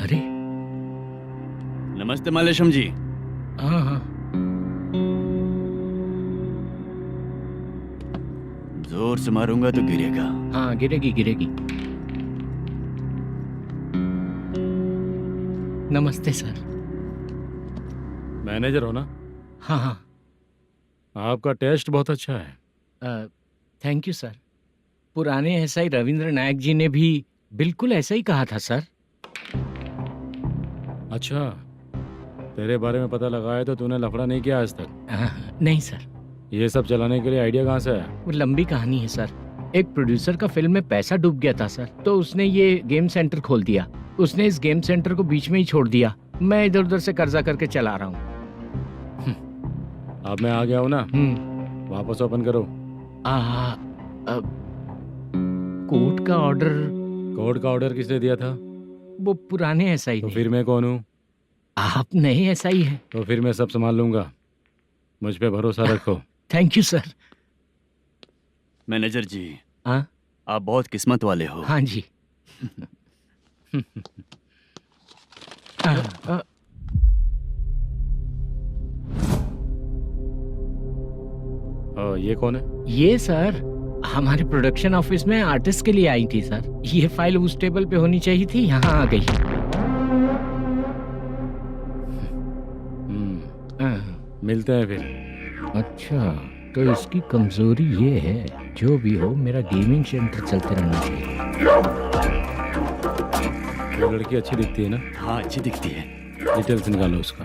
अरे नमस्ते मल्लेशम जी। हाँ हाँ। जोर से मारूंगा तो गिरेगा। हाँ गिरेगी गिरेगी। नमस्ते सर। मैनेजर हो ना? हाँ हाँ। आपका टेस्ट बहुत अच्छा है। Thank you sir. पुराने एसआई रविंद्र नायक जी ने भी बिल्कुल ऐसा ही कहा था सर। अच्छा, तेरे बारे में पता लगा है तो तूने लफड़ा नहीं किया आज तक? नहीं सर। ये सब चलाने के लिए आइडिया कहाँ से है? वो लंबी कहानी है सर। एक प्रोड्यूसर का फिल्म में पैसा डूब गया था सर, तो उसने ये गेम सेंटर खोल दिया। उसने इस गेम सेंटर को बीच में ही छोड़ दिया। मैं इधर उधर से कर्जा करके चला रहा हूँ। अब मैं आ गया हूँ ना, वापस ओपन करो। कोर्ट का ऑर्डर। कोर्ट का ऑर्डर किसने दिया था? वो पुराने एसआई तो ने। फिर मैं कौन हूँ? आप नए एसआई हैं। तो फिर मैं सब संभाल लूंगा, मुझ पे भरोसा रखो। Thank you sir. मैनेजर जी, हाँ आप बहुत किस्मत वाले हो। हाँ जी। ये कौन है? ये सर हमारे प्रोडक्शन ऑफिस में आर्टिस्ट के लिए आई थी सर। ये फाइल उस टेबल पे होनी चाहिए थी, यहाँ आ गई। मिलते हैं फिर। अच्छा, तो इसकी कमजोरी ये है, जो भी हो मेरा गेमिंग सेंटर चलते रहना चाहिए। वो लड़की अच्छी दिखती है ना? हाँ अच्छी दिखती है। डिटेल्स निकालो उसका।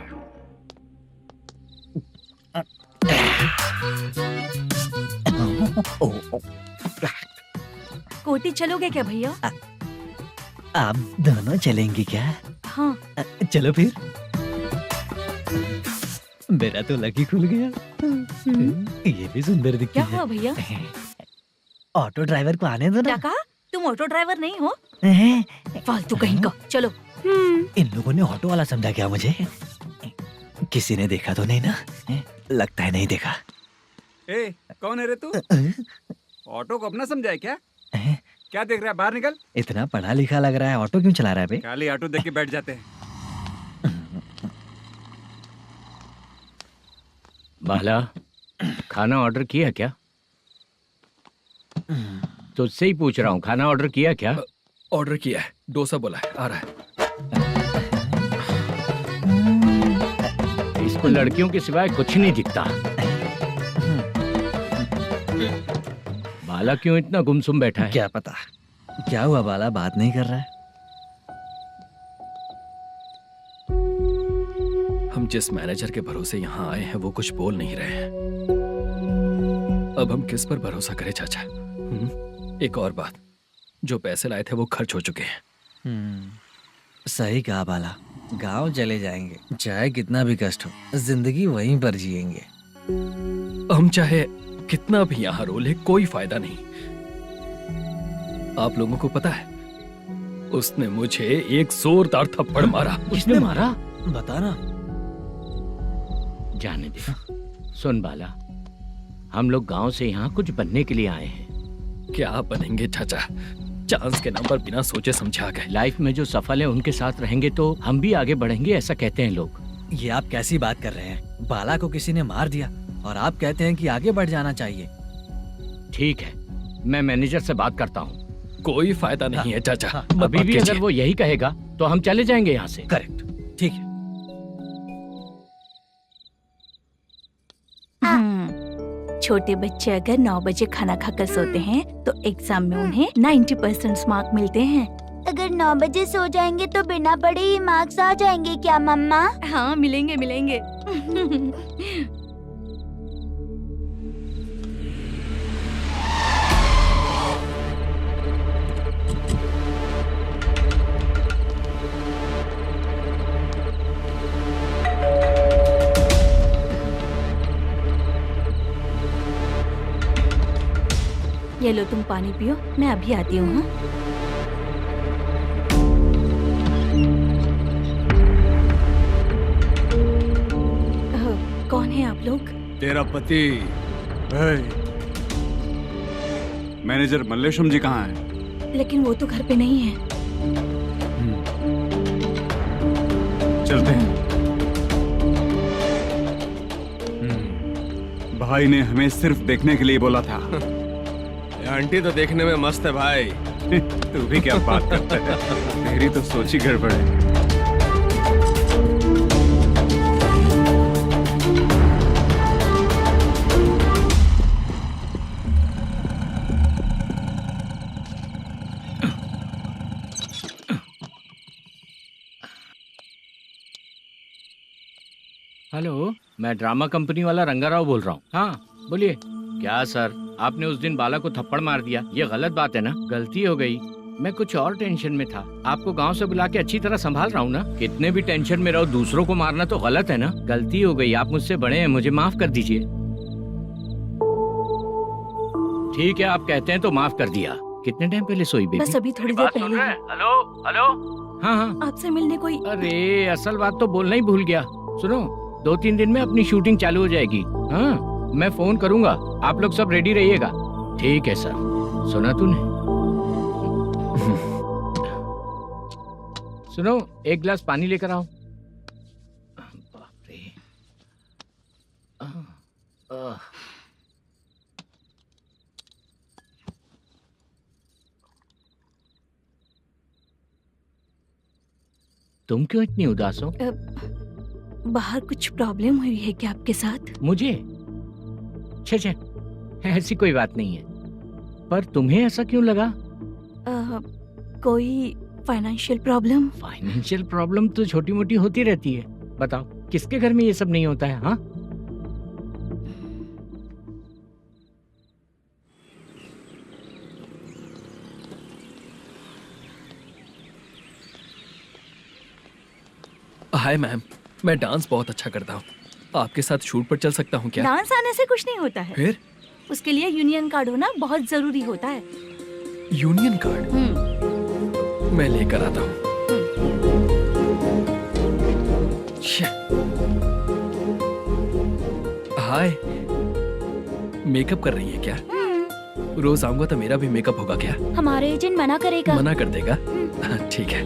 कोटी चलोगे क्या भैया? आप दोनों चलेंगे क्या? हाँ। चलो फिर। मेरा तो लकी खुल गया। ये भी सुंदर दिखती क्या है। हुआ भैया? ऑटो ड्राइवर को आने दो क्या ना। कहा? तुम ऑटो ड्राइवर नहीं हो? फालतू कहीं का। चलो। इन लोगों ने ऑटो वाला समझा क्या मुझे? किसी ने देखा तो नहीं ना? लगता है नहीं देखा। ए, कौन है रे तू? ऑटो को अपना समझा है क्या? क्या देख रहा है? बाहर निकल। इतना पढ़ा लिखा लग रहा है, ऑटो क्यों चला रहा है बे? खाली ऑटो देख के बैठ जाते हैं। बाला, खाना ऑर्डर किया क्या? तुझसे ही पूछ रहा हूँ, खाना ऑर्डर किया क्या? ऑर्डर किया है, डोसा बोला है, आ रहा है। इसको लड़कियों के सिवाय कुछ नहीं दिखता। बाला क्यों इतना गुमसुम बैठा है? क्या पता क्या हुआ, बाला बात नहीं कर रहा है। हम जिस मैनेजर के भरोसे यहाँ आए हैं वो कुछ बोल नहीं रहे हैं। अब हम किस पर भरोसा करें चाचा? एक और बात, जो पैसे लाए थे वो खर्च हो चुके हैं। सही कहा बाला, गांव चले जाएंगे, चाहे कितना भी कष्ट हो, जिंदगी वहीं पर जिएंगे। हम चाहे कितना भी यहाँ रो ले, कोई फायदा नहीं। आप लोगों को पता है, उसने मुझे एक जोरदार थप्पड़ मारा। उसने मारा? बता ना। जाने दे। सुन बाला, हम लोग गांव से यहाँ कुछ बनने के लिए आए हैं। क्या बनेंगे चाचा? चांस के नाम पर बिना सोचे समझे आ गए। लाइफ में जो सफल है उनके साथ रहेंगे तो हम भी आगे बढ़ेंगे, ऐसा कहते हैं लोग। ये आप कैसी बात कर रहे हैं? बाला को किसी ने मार दिया और आप कहते हैं कि आगे बढ़ जाना चाहिए। ठीक है, मैं मैनेजर से बात करता हूँ। कोई फायदा नहीं है चाचा। अभी भी अगर वो यही कहेगा तो हम चले जाएंगे यहाँ से। करेक्ट, ठीक है। छोटे बच्चे अगर 9 बजे खाना खाकर सोते हैं तो एग्जाम में उन्हें 90% मार्क मिलते हैं। अगर 9 बजे सो जाएंगे तो बिना पढ़े ही मार्क्स आ जाएंगे क्या मम्मा? हाँ, मिलेंगे मिलेंगे। ये लो, तुम पानी पियो, मैं अभी आती हूँ। हाँ? कौन है आप लोग? तेरा पति। मैनेजर मल्लेशम जी कहाँ हैं? लेकिन वो तो घर पे नहीं है। चलते हैं। भाई ने हमें सिर्फ देखने के लिए बोला था। आंटी तो देखने में मस्त है भाई। तू भी क्या बात करता है? तेरी तो सोच ही गड़बड़ है। हेलो, मैं ड्रामा कंपनी वाला रंगाराव बोल रहा हूँ। हाँ बोलिए। क्या सर, आपने उस दिन बाला को थप्पड़ मार दिया, ये गलत बात है ना? गलती हो गई, मैं कुछ और टेंशन में था। आपको गांव से बुला के अच्छी तरह संभाल रहा हूँ ना। कितने भी टेंशन में रहो, दूसरों को मारना तो गलत है ना। गलती हो गई, आप मुझसे बड़े हैं, मुझे माफ कर दीजिए। ठीक है, आप कहते हैं तो माफ कर दिया। कितने टाइम पहले सोई बेबी? बस अभी थोड़ी देर पहले। हेलो हेलो हाँ हाँ। आपसे मिलने कोई। अरे असल बात तो बोलना ही भूल गया। सुनो, 2-3 दिन में अपनी शूटिंग चालू हो जाएगी। हाँ, मैं फोन करूंगा, आप लोग सब रेडी रहिएगा। ठीक है सर। सुना तूने? सुनो, एक गिलास पानी लेकर आओ। बाप रे। तुम क्यों इतनी उदास हो? बाहर कुछ प्रॉब्लम हुई है क्या आपके साथ? मुझे? छे, ऐसी कोई बात नहीं है। पर तुम्हें ऐसा क्यों लगा? कोई फाइनेंशियल प्रॉब्लम? फाइनेंशियल प्रॉब्लम तो छोटी मोटी होती रहती है। बताओ, किसके घर में ये सब नहीं होता है? हाँ, हाय मैम, मैं डांस बहुत अच्छा करता हूँ। आपके साथ शूट पर चल सकता हूँ क्या? डांस आने से कुछ नहीं होता है। फिर? उसके लिए यूनियन कार्ड होना बहुत जरूरी होता है। Union card? मैं लेकर आता हूँ। हाय, मेकअप कर रही है क्या? रोज आऊंगा तो मेरा भी मेकअप होगा क्या? हमारे एजेंट मना करेगा। मना कर देगा? ठीक है,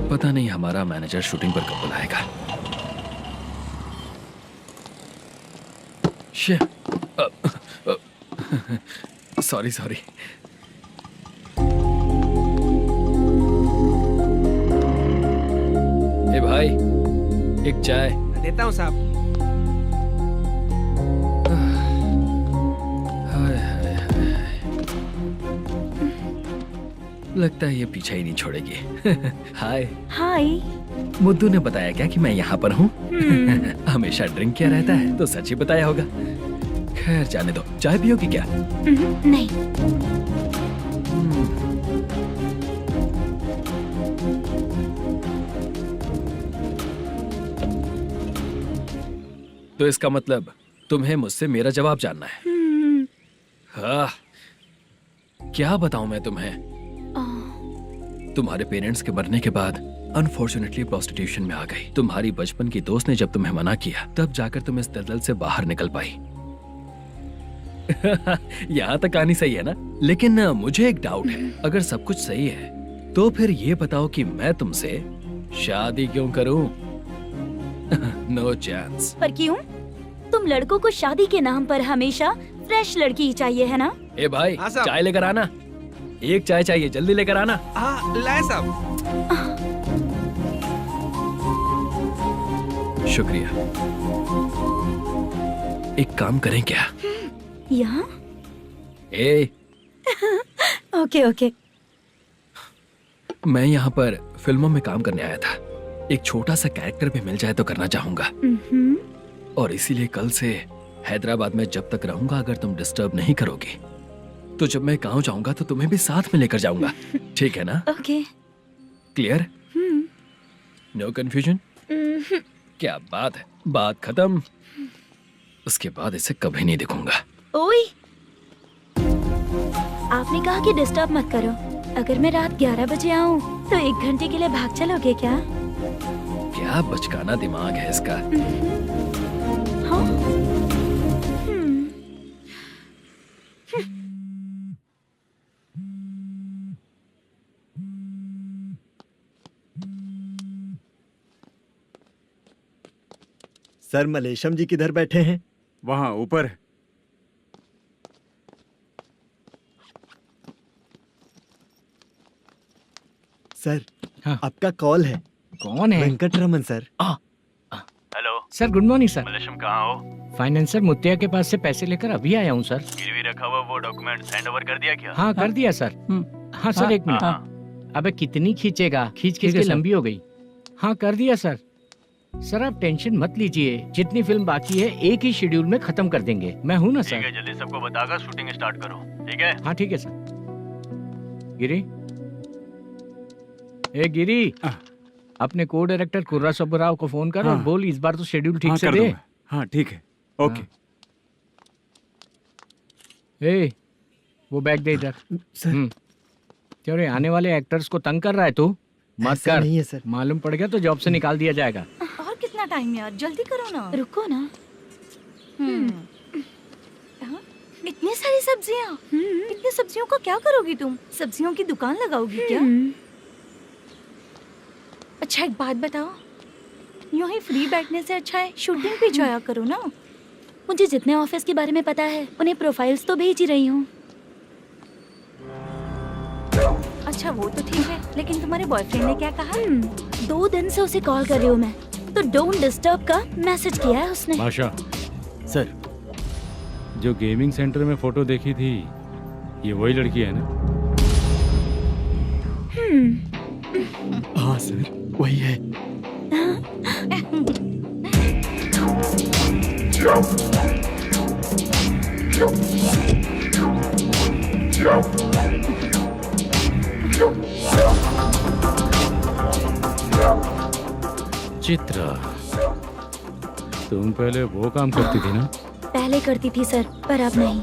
पता नहीं हमारा मैनेजर शूटिंग पर कब बुलाएगा। सॉरी। ए भाई, एक चाय। देता हूँ साहब। लगता है ये पीछा ही नहीं छोड़ेगी। हाय। हाय। मुद्दू ने बताया क्या कि मैं यहाँ पर हूँ? हमेशा ड्रिंक किया रहता है तो सच ही बताया होगा। खैर जाने दो, चाय पियोगी क्या? नहीं। तो इसका मतलब तुम्हें मुझसे मेरा जवाब जानना है? हाँ, क्या बताऊं मैं तुम्हें? तुम्हारे पेरेंट्स के मरने के बाद अनफॉर्चुनेटली प्रोस्टिट्यूशन में आ गई। तुम्हारी बचपन की दोस्त ने जब तुम्हें मना किया, तब जाकर तुम इस दलदल से बाहर निकल पाई। यहाँ तक कहानी सही है ना? लेकिन मुझे एक डाउट है। अगर सब कुछ सही है तो फिर ये बताओ कि मैं तुमसे शादी क्यों करूं? No chance. पर क्यों? तुम लड़कों को शादी के नाम पर हमेशा फ्रेश लड़की ही चाहिए, है ना? ए भाई, चाय लेकर आना। एक चाय चाहिए, जल्दी लेकर आना। लाए साहब। शुक्रिया। एक काम करें क्या? यहाँ? ओके। मैं यहाँ पर फिल्मों में काम करने आया था। एक छोटा सा कैरेक्टर भी मिल जाए तो करना चाहूंगा। और इसीलिए कल से हैदराबाद में जब तक रहूंगा, अगर तुम डिस्टर्ब नहीं करोगी तो जब मैं गांव जाऊंगा तो तुम्हें भी साथ में लेकर जाऊंगा। ठीक है ना? ओके। क्लियर? No confusion? क्या बात है, बात खत्म। उसके बाद इसे कभी नहीं दिखूंगा। ओए, आपने कहा कि डिस्टर्ब मत करो। अगर मैं रात 11 बजे आऊं तो 1 घंटे के लिए भाग चलोगे क्या? क्या बचकाना दिमाग है इसका। हाँ? सर, मलेशम जी किधर बैठे हैं? वहाँ ऊपर है। सर, हाँ। आपका कॉल है। कौन है? Venkataraman sir. Hello sir, good morning sir. Malesham कहाँ हो? फाइनेंसर मुत्तिया के पास से पैसे लेकर अभी आया हूँ सर। गिरवी रखा हुआ वो डॉक्यूमेंट हैंड ओवर कर दिया क्या? हाँ, कर दिया सर। हाँ सर, 1 मिनट। अबे कितनी खींचेगा, खींच के लंबी हो गई। हाँ, कर दिया सर। सर आप टेंशन मत लीजिए, जितनी फिल्म बाकी है एक ही शेड्यूल में खत्म कर देंगे। मैं हूँ ना सर। ठीक है, जल्दी सबको बताकर शूटिंग स्टार्ट करो। ठीक है? हाँ ठीक है सर। गिरी, ए गिरी, अपने को डायरेक्टर कुर्रा सुब्बराव को फोन कर और बोल इस बार तो शेड्यूल ठीक से दे। हाँ ठीक है, ओके। ए, वो बैग दे इधर। सर। तेरे आने वाले एक्टर्स को तंग कर रहा है तू? मत ऐसा कर। नहीं है सर। मालूम पड़ गया तो जॉब से निकाल दिया जाएगा। और कितना टाइम यार, जल्दी करो ना। रुको ना। हाँ? इतनी सारी सब्जियाँ, इतनी सब्जियों का क्या करोगी तुम? सब्जियों की दुकान लगाओगी क्या? अच्छा एक बात बताओ, यूं ही फ्री बैठने से अच्छा है शूटिंग भी जाया करो ना। मुझे जितने ऑफिस के बारे में पता है उन्हें प्रोफाइल्स तो भेज ही रही हूँ। अच्छा वो तो ठीक है, लेकिन तुम्हारे बॉयफ्रेंड ने क्या कहा? 2 दिन से उसे कॉल कर रही हूँ मैं, तो डोंट डिस्टर्ब का मैसेज किया है उसने। बादशाह, सर जो गेमिंग सेंटर में फोटो देखी थी, ये वही लड़की है ना? हाँ सर, वही है। चित्रा, तुम पहले वो काम करती थी ना? पहले करती थी सर, पर अब नहीं।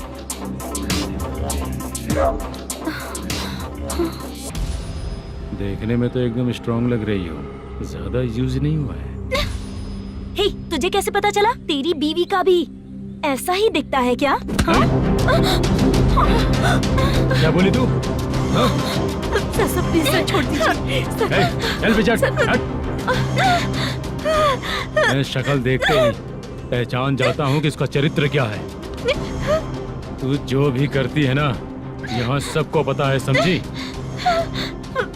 देखने में तो एकदम स्ट्रांग लग रही हो, ज्यादा यूज नहीं हुआ है। हे, तुझे कैसे पता चला? तेरी बीवी का भी ऐसा ही दिखता है क्या? क्या बोली तू? सर प्लीज सर छोड़ दीजिए। चल विजय, हट। मैं शक्ल देखते ही पहचान जाता हूँ कि इसका चरित्र क्या है। तू जो भी करती है ना, यहाँ सबको पता है, समझी?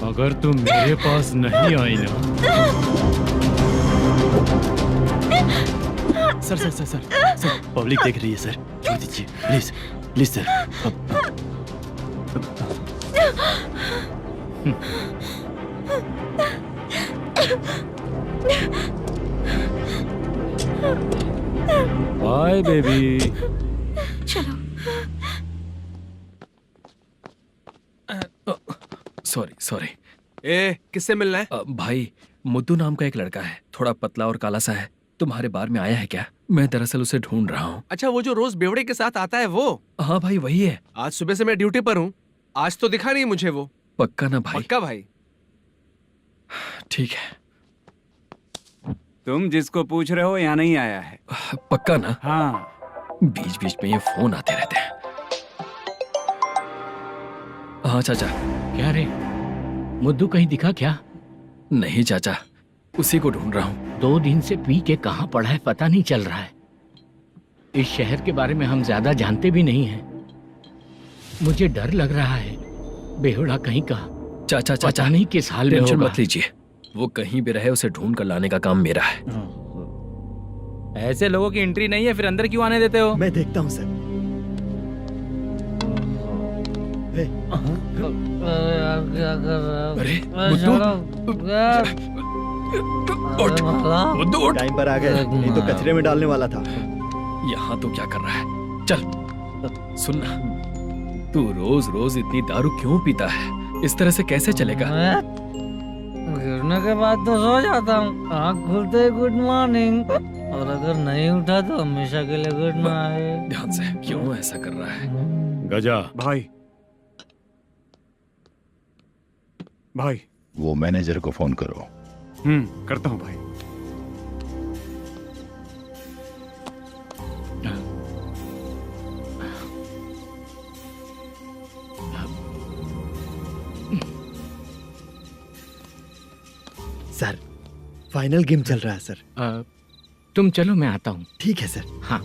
अगर तू मेरे पास नहीं आई ना। Sir sir sir sir sir public देख रही है सर, छोड़ दीजिए please please sir. Bye baby. चलो। Sorry sorry. ए, किससे मिलना है? भाई, मुद्दू नाम का एक लड़का है, थोड़ा पतला और काला सा है। तुम्हारे बार में आया है क्या? मैं दरअसल उसे ढूंढ रहा हूँ। अच्छा, वो जो रोज बेवड़े के साथ आता है वो? हाँ भाई, वही है। आज सुबह से मैं ड्यूटी पर हूँ, आज तो दिखा नहीं मुझे वो। पक्का ना भाई? पक्का भाई। ठीक है। तुम जिसको पूछ रहे हो यहाँ नहीं आया है? पक्का ना? हाँ। बीच बीच में ये फोन आते रहते हैं। हाँ चाचा। क्या रे, मुद्दू कहीं दिखा क्या? नहीं चाचा, उसी को ढूंढ रहा हूँ। 2 दिन से पी के कहाँ पड़ा है पता नहीं चल रहा है। इस शहर के बारे में हम ज्यादा जानते भी नहीं हैं। मुझे डर लग रहा है, बेहुड़ा कहीं का। चाचा चाचा, पता नहीं किस हाल में टेंशन होगा। मत लीजिए, वो कहीं भी रहे उसे ढूंढ कर लाने का काम मेरा है। ऐसे लोगों की एंट्री नहीं है, फिर अंदर क्यों आने देते हो? मैं देखता हूँ सर। अरे मुद्दू टाइम पर आ गए, नहीं तो कचरे में डालने वाला था। यहाँ तो क्या कर रहा है? चल सुनना, तू रोज रोज इतनी दारू क्यों पीता है? इस तरह से कैसे चलेगा? गिरने के बाद तो सो जाता हूँ, आँख खुलते ही गुड मॉर्निंग, और अगर नहीं उठा तो हमेशा के लिए गुड नाइट। ध्यान से, क्यों ऐसा कर रहा है? गजा भाई, भाई वो मैनेजर को फोन करो। करता हूँ भाई। सर, फाइनल गेम चल रहा है सर। तुम चलो, मैं आता हूँ। ठीक है सर। हाँ।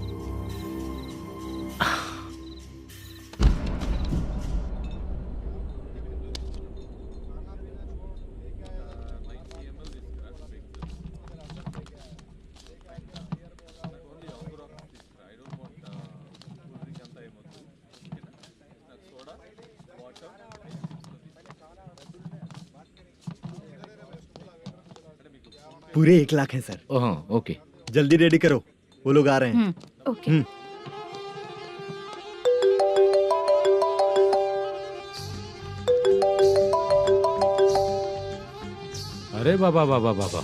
पूरे 1 लाख हैं सर। ओह, ओके। जल्दी रेडी करो, वो लोग आ रहे हैं। ओके। अरे बाबा बाबा बाबा,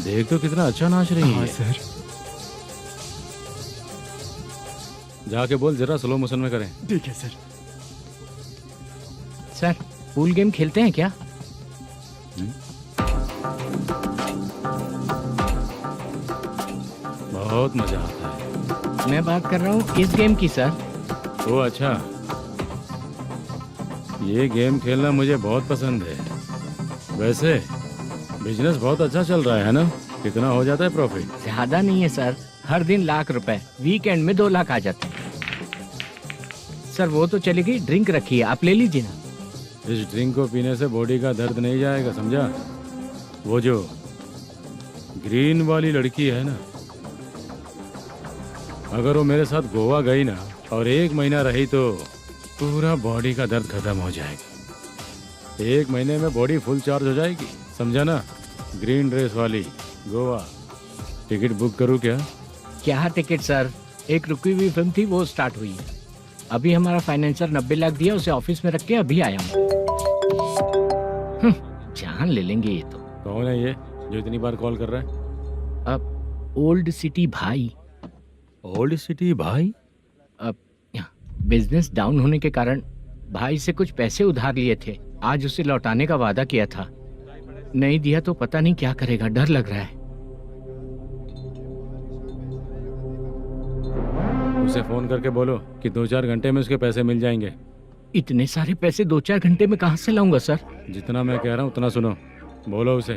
देख तो कितना अच्छा नाच रही है। सर। जाके बोल जरा स्लो मोशन में करें। ठीक है सर। सर, पूल गेम खेलते हैं क्या? बहुत मजा आता है। मैं बात कर रहा हूँ इस गेम की सर। ओ अच्छा, ये गेम खेलना मुझे बहुत पसंद है। वैसे बिजनेस बहुत अच्छा चल रहा है ना? कितना हो जाता है प्रॉफिट? ज्यादा नहीं है सर, हर दिन लाख रुपए, वीकेंड में 2 लाख आ जाते हैं। सर वो तो चलेगी, ड्रिंक रखी है, आप ले लीजिए ना। इस ड्रिंक को पीने से बॉडी का दर्द नहीं जाएगा, समझा? वो जो ग्रीन वाली लड़की है ना, अगर वो मेरे साथ गोवा गई ना और 1 महीना रही तो पूरा बॉडी का दर्द खत्म हो जाएगा। 1 महीने में बॉडी फुल चार्ज हो जाएगी, समझा ना? ग्रीन ड्रेस वाली, गोवा। टिकट बुक करूँ क्या? क्या टिकट सर, एक रुकी हुई फिल्म थी वो स्टार्ट हुई है। अभी हमारा फाइनेंसर 90 लाख दिया, उसे ऑफिस में रख के अभी आया हूँ। जान ले लेंगे ये तो। कौन है ये जो इतनी बार कॉल कर रहा है? अब ओल्ड सिटी भाई। ओल्ड सिटी भाई? अब बिजनेस डाउन होने के कारण भाई से कुछ पैसे उधार लिए थे, आज उसे लौटाने का वादा किया था। नहीं दिया तो पता नहीं क्या करेगा, डर लग रहा है। उसे फोन करके बोलो कि 2-4 घंटे में उसके पैसे मिल जाएंगे। इतने सारे पैसे 2-4 घंटे में कहाँ से लाऊंगा सर? जितना मैं कह रहा हूँ उतना सुनो, बोलो उसे।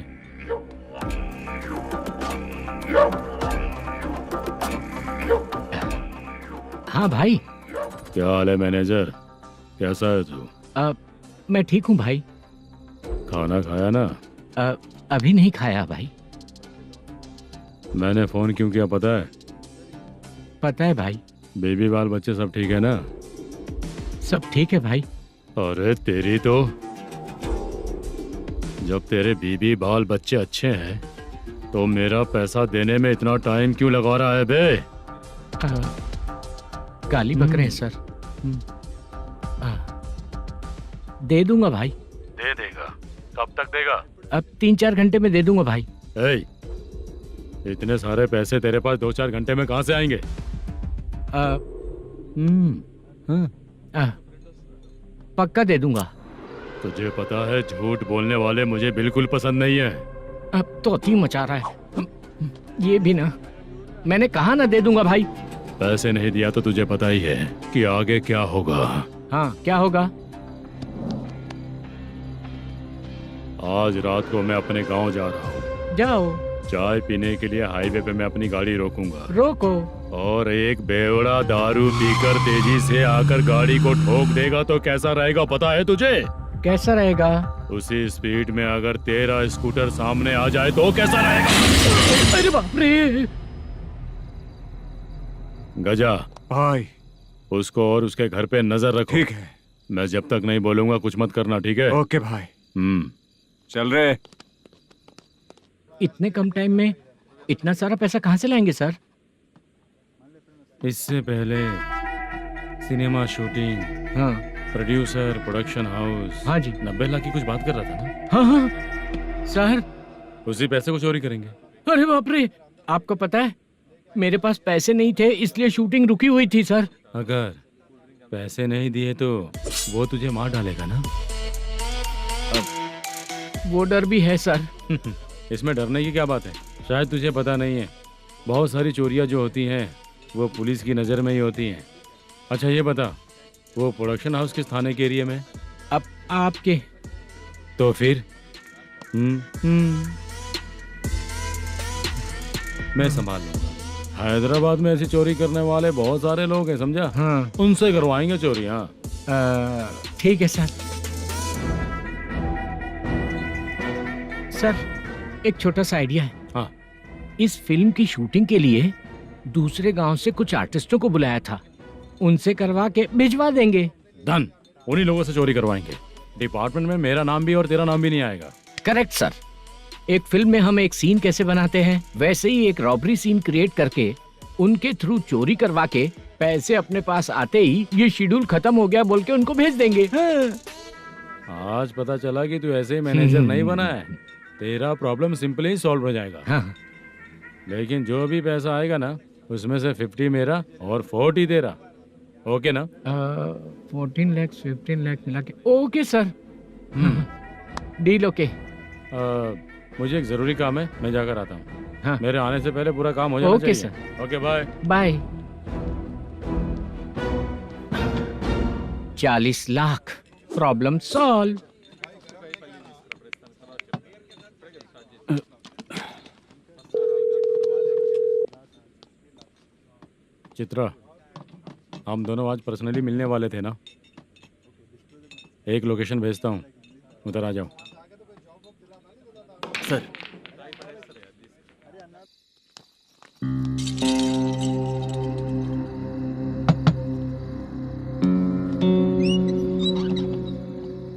हाँ भाई। क्या हाल है मैनेजर, कैसा है तू? मैं ठीक हूँ भाई। खाना खाया ना? अभी नहीं खाया भाई। मैंने फोन क्यों किया पता है? पता है भाई। बेबी बाल बच्चे सब ठीक है ना? सब ठीक है भाई। अरे तेरी तो, जब तेरे बीबी बाल बच्चे अच्छे हैं तो मेरा पैसा देने में इतना टाइम क्यों लगा रहा है बे? गाली बक रहे हैं सर। दे दूंगा भाई। दे देगा? कब तक देगा? अब 3-4 घंटे में दे दूंगा भाई। इतने सारे पैसे तेरे पास 2-4 घंटे में कहाँ से आएंगे? पक्का दे दूंगा। तुझे पता है झूठ बोलने वाले मुझे बिल्कुल पसंद नहीं है। अब तो अति मचा रहा है ये भी ना। मैंने कहा ना दे दूंगा भाई। पैसे नहीं दिया तो तुझे पता ही है कि आगे क्या होगा। हाँ क्या होगा? आज रात को मैं अपने गांव जा रहा हूँ। जाओ। चाय पीने के लिए हाईवे पे मैं अपनी गाड़ी रोकूंगा। रोको। और एक बेवड़ा दारू पीकर तेजी से आकर गाड़ी को ठोक देगा तो कैसा रहेगा पता है तुझे? कैसा रहेगा? उसी स्पीड में अगर तेरा स्कूटर सामने आ जाए तो कैसा रहेगा? अरे बाप रे। गजा भाई, उसको और उसके घर पे नजर रखो। ठीक है। मैं जब तक नहीं बोलूंगा कुछ मत करना, ठीक है? ओके भाई। चल रहे। इतने कम टाइम में इतना सारा पैसा कहाँ से लाएंगे सर? इससे पहले सिनेमा शूटिंग, हाँ, प्रोड्यूसर, प्रोडक्शन हाउस। हाँ जी। 90 लाख की कुछ बात कर रहा था ना? हाँ हाँ सर। उसी पैसे को चोरी करेंगे। अरे बाप रे, आपको पता है मेरे पास पैसे नहीं थे इसलिए शूटिंग रुकी हुई थी सर। अगर पैसे नहीं दिए तो वो तुझे मार डालेगा ना? वो डर भी है सर। इसमें डरने की क्या बात है? शायद तुझे पता नहीं है, बहुत सारी चोरियां जो होती हैं वो पुलिस की नज़र में ही होती हैं। अच्छा ये बता, वो प्रोडक्शन हाउस किस थाने के एरिया में? अब आपके। तो फिर मैं संभाल लूंगा। हैदराबाद में ऐसी चोरी करने वाले बहुत सारे लोग हैं, समझा? हाँ। उनसे करवाएंगे चोरी। हाँ ठीक है सर। सर एक छोटा सा आइडिया है। हाँ। इस फिल्म की शूटिंग के लिए दूसरे गांव से कुछ आर्टिस्टों को बुलाया था, उनसे करवा के भिजवा देंगे। डन, उन्हीं लोगों से चोरी करवाएंगे। डिपार्टमेंट में मेरा नाम भी और तेरा नाम भी नहीं आएगा। Correct sir. एक फिल्म में हम एक सीन कैसे बनाते हैं वैसे ही एक रॉबरी सीन क्रिएट करके उनके थ्रू चोरी करवा के पैसे अपने पास आते ही ये शेड्यूल खत्म हो गया बोल के उनको भेज देंगे। आज पता चला कि तू ऐसे ही मैनेजर नहीं बना है। तेरा प्रॉब्लम सिंपली ही सॉल्व हो जाएगा। हाँ। लेकिन जो भी पैसा आएगा ना उसमें से 50 मेरा और 40 तेरा। ओके ना? 14 लाख 15 लाख मिला के। Okay sir. Deal okay. मुझे एक जरूरी काम है, मैं जाकर आता हूँ। हाँ। मेरे आने से पहले पूरा काम हो जाना ओके चाहिए। Okay bye. Bye. 40 lakh, problem solve. Chitra, हम दोनों आज पर्सनली मिलने वाले थे ना? एक लोकेशन भेजता हूँ, उधर आ जाओ। सर,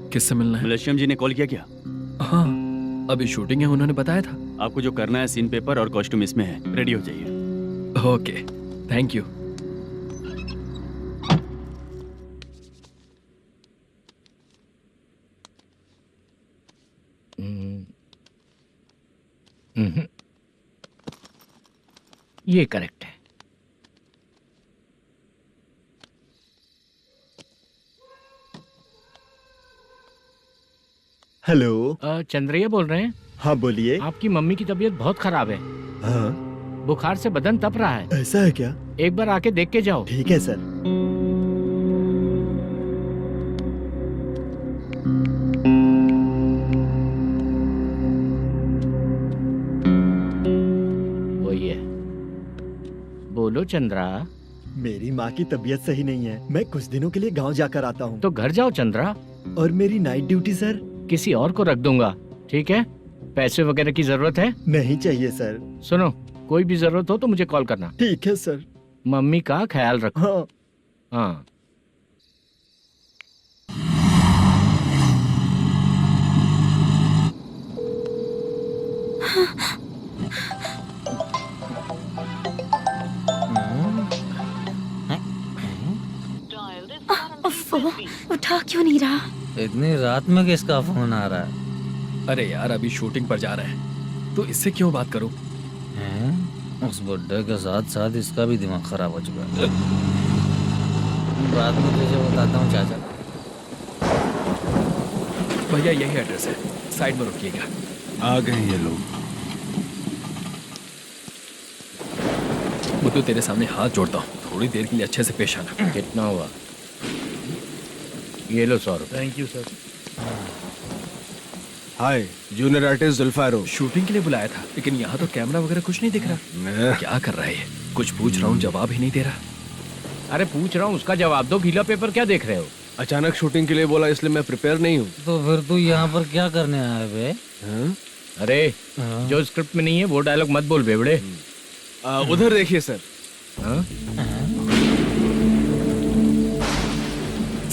किससे मिलना है? मलेशियम जी ने कॉल किया क्या? हाँ, अभी शूटिंग है, उन्होंने बताया था। आपको जो करना है, सीन पेपर और कॉस्ट्यूम इसमें है, रेडी हो जाइए। Okay, thank you. ये करेक्ट है। हेलो। चंद्रैया बोल रहे हैं? हाँ बोलिए। आपकी मम्मी की तबीयत बहुत खराब है। हाँ। बुखार से बदन तप रहा है। ऐसा है क्या? एक बार आके देख के जाओ। ठीक है सर। वही है। बोलो चंद्रा। मेरी माँ की तबीयत सही नहीं है, मैं कुछ दिनों के लिए गांव जाकर आता हूँ। तो घर जाओ चंद्रा। और मेरी नाइट ड्यूटी सर? किसी और को रख दूंगा, ठीक है? पैसे वगैरह की जरूरत है? नहीं चाहिए सर। सुनो, कोई भी जरूरत हो तो मुझे कॉल करना। ठीक है सर। मम्मी का ख्याल रखो। हाँ। हाँ। उठा क्यों नहीं रहा? इतनी रात में किसका फोन आ रहा है? अरे यार, अभी शूटिंग पर जा रहे हैं, तो इससे क्यों बात करूं? उस बुड्ढे के साथ साथ इसका भी दिमाग खराब हो चुका है। रात में तुझे बताता हूँ चाचा। भैया यही एड्रेस है, साइड में रुकिएगा। आ गए ये लोग। मुझे तेरे सामने हाथ जोड़ता हूँ, थोड़ी देर के लिए अच्छे से पेश आना। कितना हुआ? ये लो 100 रुपए। Thank you sir. Hi, junior artist जुल्फारो। शूटिंग के लिए बुलाया था, लेकिन यहाँ तो कैमरा वगैरह कुछ नहीं दिख रहा। क्या कर रहा है ये? कुछ पूछ रहा हूँ, जवाब ही नहीं दे रहा। अरे पूछ रहा हूँ, उसका जवाब दो। गीला पेपर क्या देख रहे हो? अचानक शूटिंग के लिए बोला, इसलिए मैं प्रिपेयर नहीं हूँ। तो फिर तू यहाँ पर क्या करने आया बे? अरे जो स्क्रिप्ट में नहीं है वो डायलॉग मत बोल बेवड़े। उधर देखिए सर।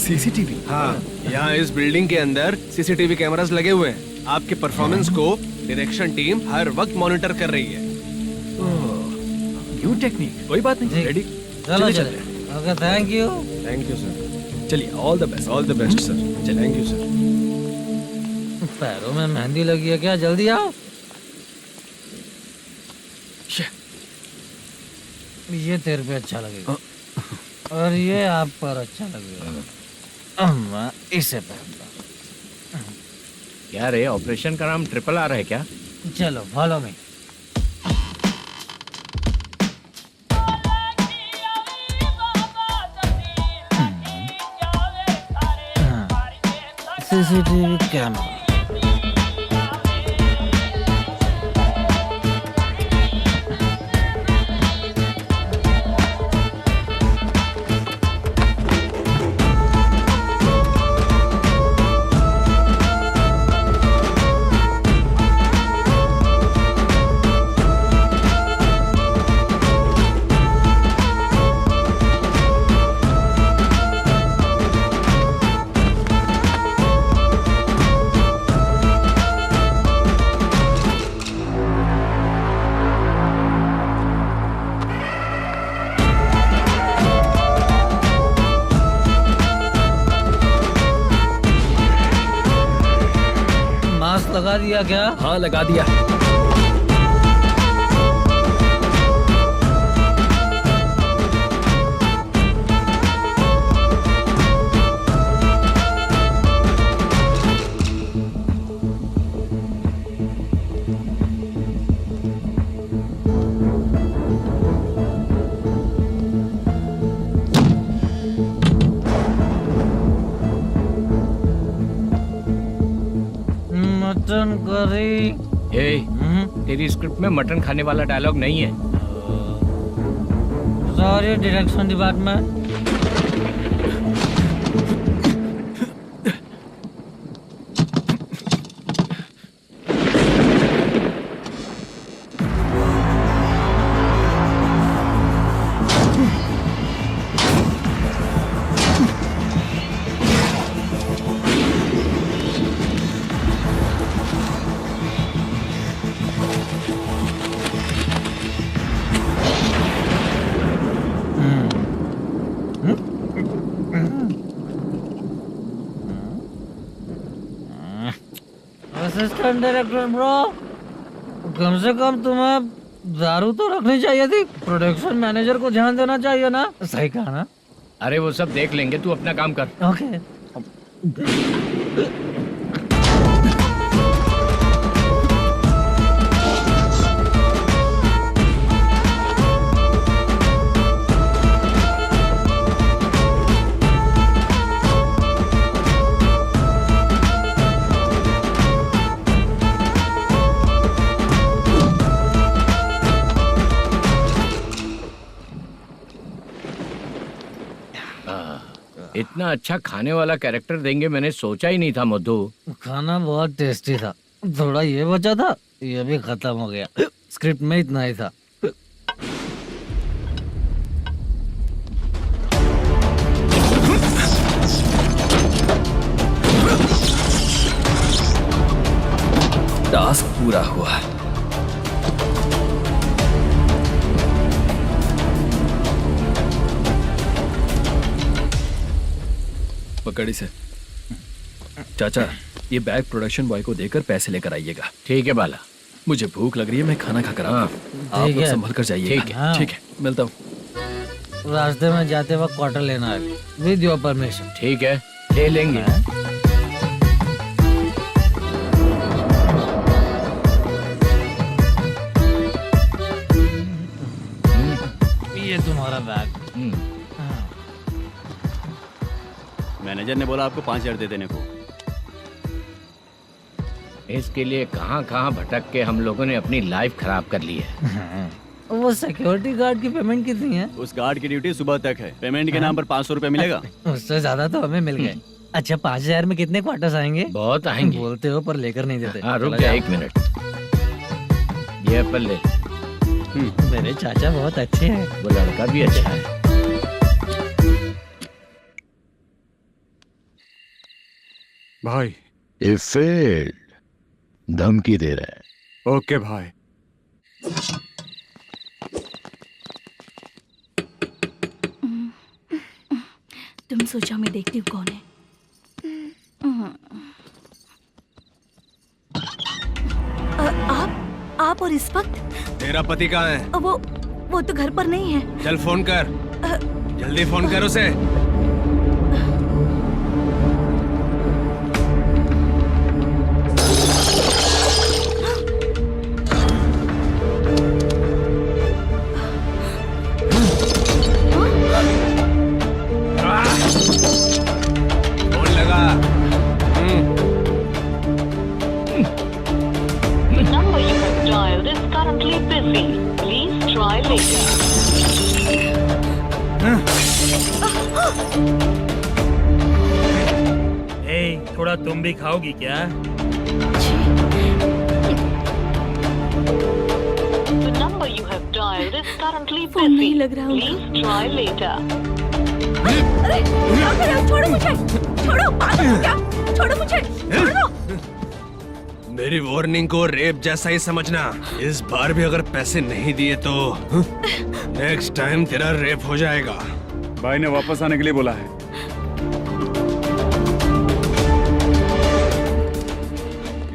सीसीटीवी? हाँ, यहाँ इस बिल्डिंग के अंदर सीसीटीवी कैमरास लगे हुए हैं। आपके परफॉर्मेंस को डायरेक्शन टीम हर वक्त मॉनिटर कर रही है। न्यू टेक्निक, कोई बात नहीं। रेडी? चलो चले। Okay, thank you. Thank you sir. चलिए, all the best. All the best sir. चलिए, थैंक यू सर। पैरों में मेहंदी लगी है क्या? जल्दी आओ। ये तेरे पे अच्छा लगेगा और ये आप पर अच्छा लगेगा। मैं इसे पहनता। क्या रे, ऑपरेशन का नाम ट्रिपल आर है क्या? चलो follow me. CCTV camera. Mask लगा दिया क्या? हाँ, लगा दिया। सॉरी। तेरी स्क्रिप्ट में मटन खाने वाला डायलॉग नहीं है। Sorry direction department. Assistant director bro, कम से कम तुम्हें दारू तो रखनी चाहिए थी। प्रोडक्शन मैनेजर को ध्यान देना चाहिए ना। सही कहा ना? अरे वो सब देख लेंगे, तू अपना काम कर। ओके। इतना अच्छा खाने वाला कैरेक्टर देंगे मैंने सोचा ही नहीं था मधु। खाना बहुत टेस्टी था। थोड़ा ये बचा था, ये भी खत्म हो गया। स्क्रिप्ट में इतना ही था। टास्क पूरा हुआ। पकड़ी से चाचा, ये बैग प्रोडक्शन बॉय को देकर पैसे लेकर आइएगा। ठीक है बाला। मुझे भूख लग रही है, मैं खाना खाकर आता हूँ। आप ठीक लोग है। संभल कर जाइएगा। ठीक है। ठीक है, मिलता हूँ। रास्ते में जाते वक्त क्वार्टर लेना है, विद योर परमिशन। ठीक है, ले लेंगे। ये तुम्हारा बैग। मैनेजर ने बोला आपको 5,000 दे देने को। इसके लिए कहाँ कहाँ भटक के हम लोगों ने अपनी लाइफ खराब कर ली है। वो सिक्योरिटी गार्ड की पेमेंट कितनी है? उस गार्ड की ड्यूटी सुबह तक है। पेमेंट के नाम पर 500 रुपए मिलेगा। उससे ज्यादा तो हमें मिल गए। अच्छा 5,000 में कितने क्वार्टर्स आएंगे? बहुत आएंगे। बोलते हो पर लेकर नहीं देते। हाँ रुक चला जा जाओ। 1 मिनट। ये एप्पल ले। मेरे चाचा बहुत अच्छे हैं। वो लड़का भी अच्छा है। भाई ये फेल्ड, धमकी दे रहा है। ओके भाई। तुम सोचा मैं देखती हूँ कौन है। आप और इस वक्त तेरा पति कहाँ है? वो तो घर पर नहीं है। चल फोन कर, जल्दी फोन कर उसे। फोन लगा। number you have dialed is currently busy. Please try later. थोड़ा तुम भी खाओगी क्या? The number you have dialed is currently phone busy. नहीं लग रहा Please try later. अरे क्या कर रहे हो? छोड़ो मुझे, छोड़ो, पागल हो क्या? छोड़ो मुझे, छोड़ो। मेरी वार्निंग को रेप जैसा ही समझना। इस बार भी अगर पैसे नहीं दिए तो नेक्स्ट टाइम तेरा रेप हो जाएगा। भाई ने वापस आने के लिए बोला है।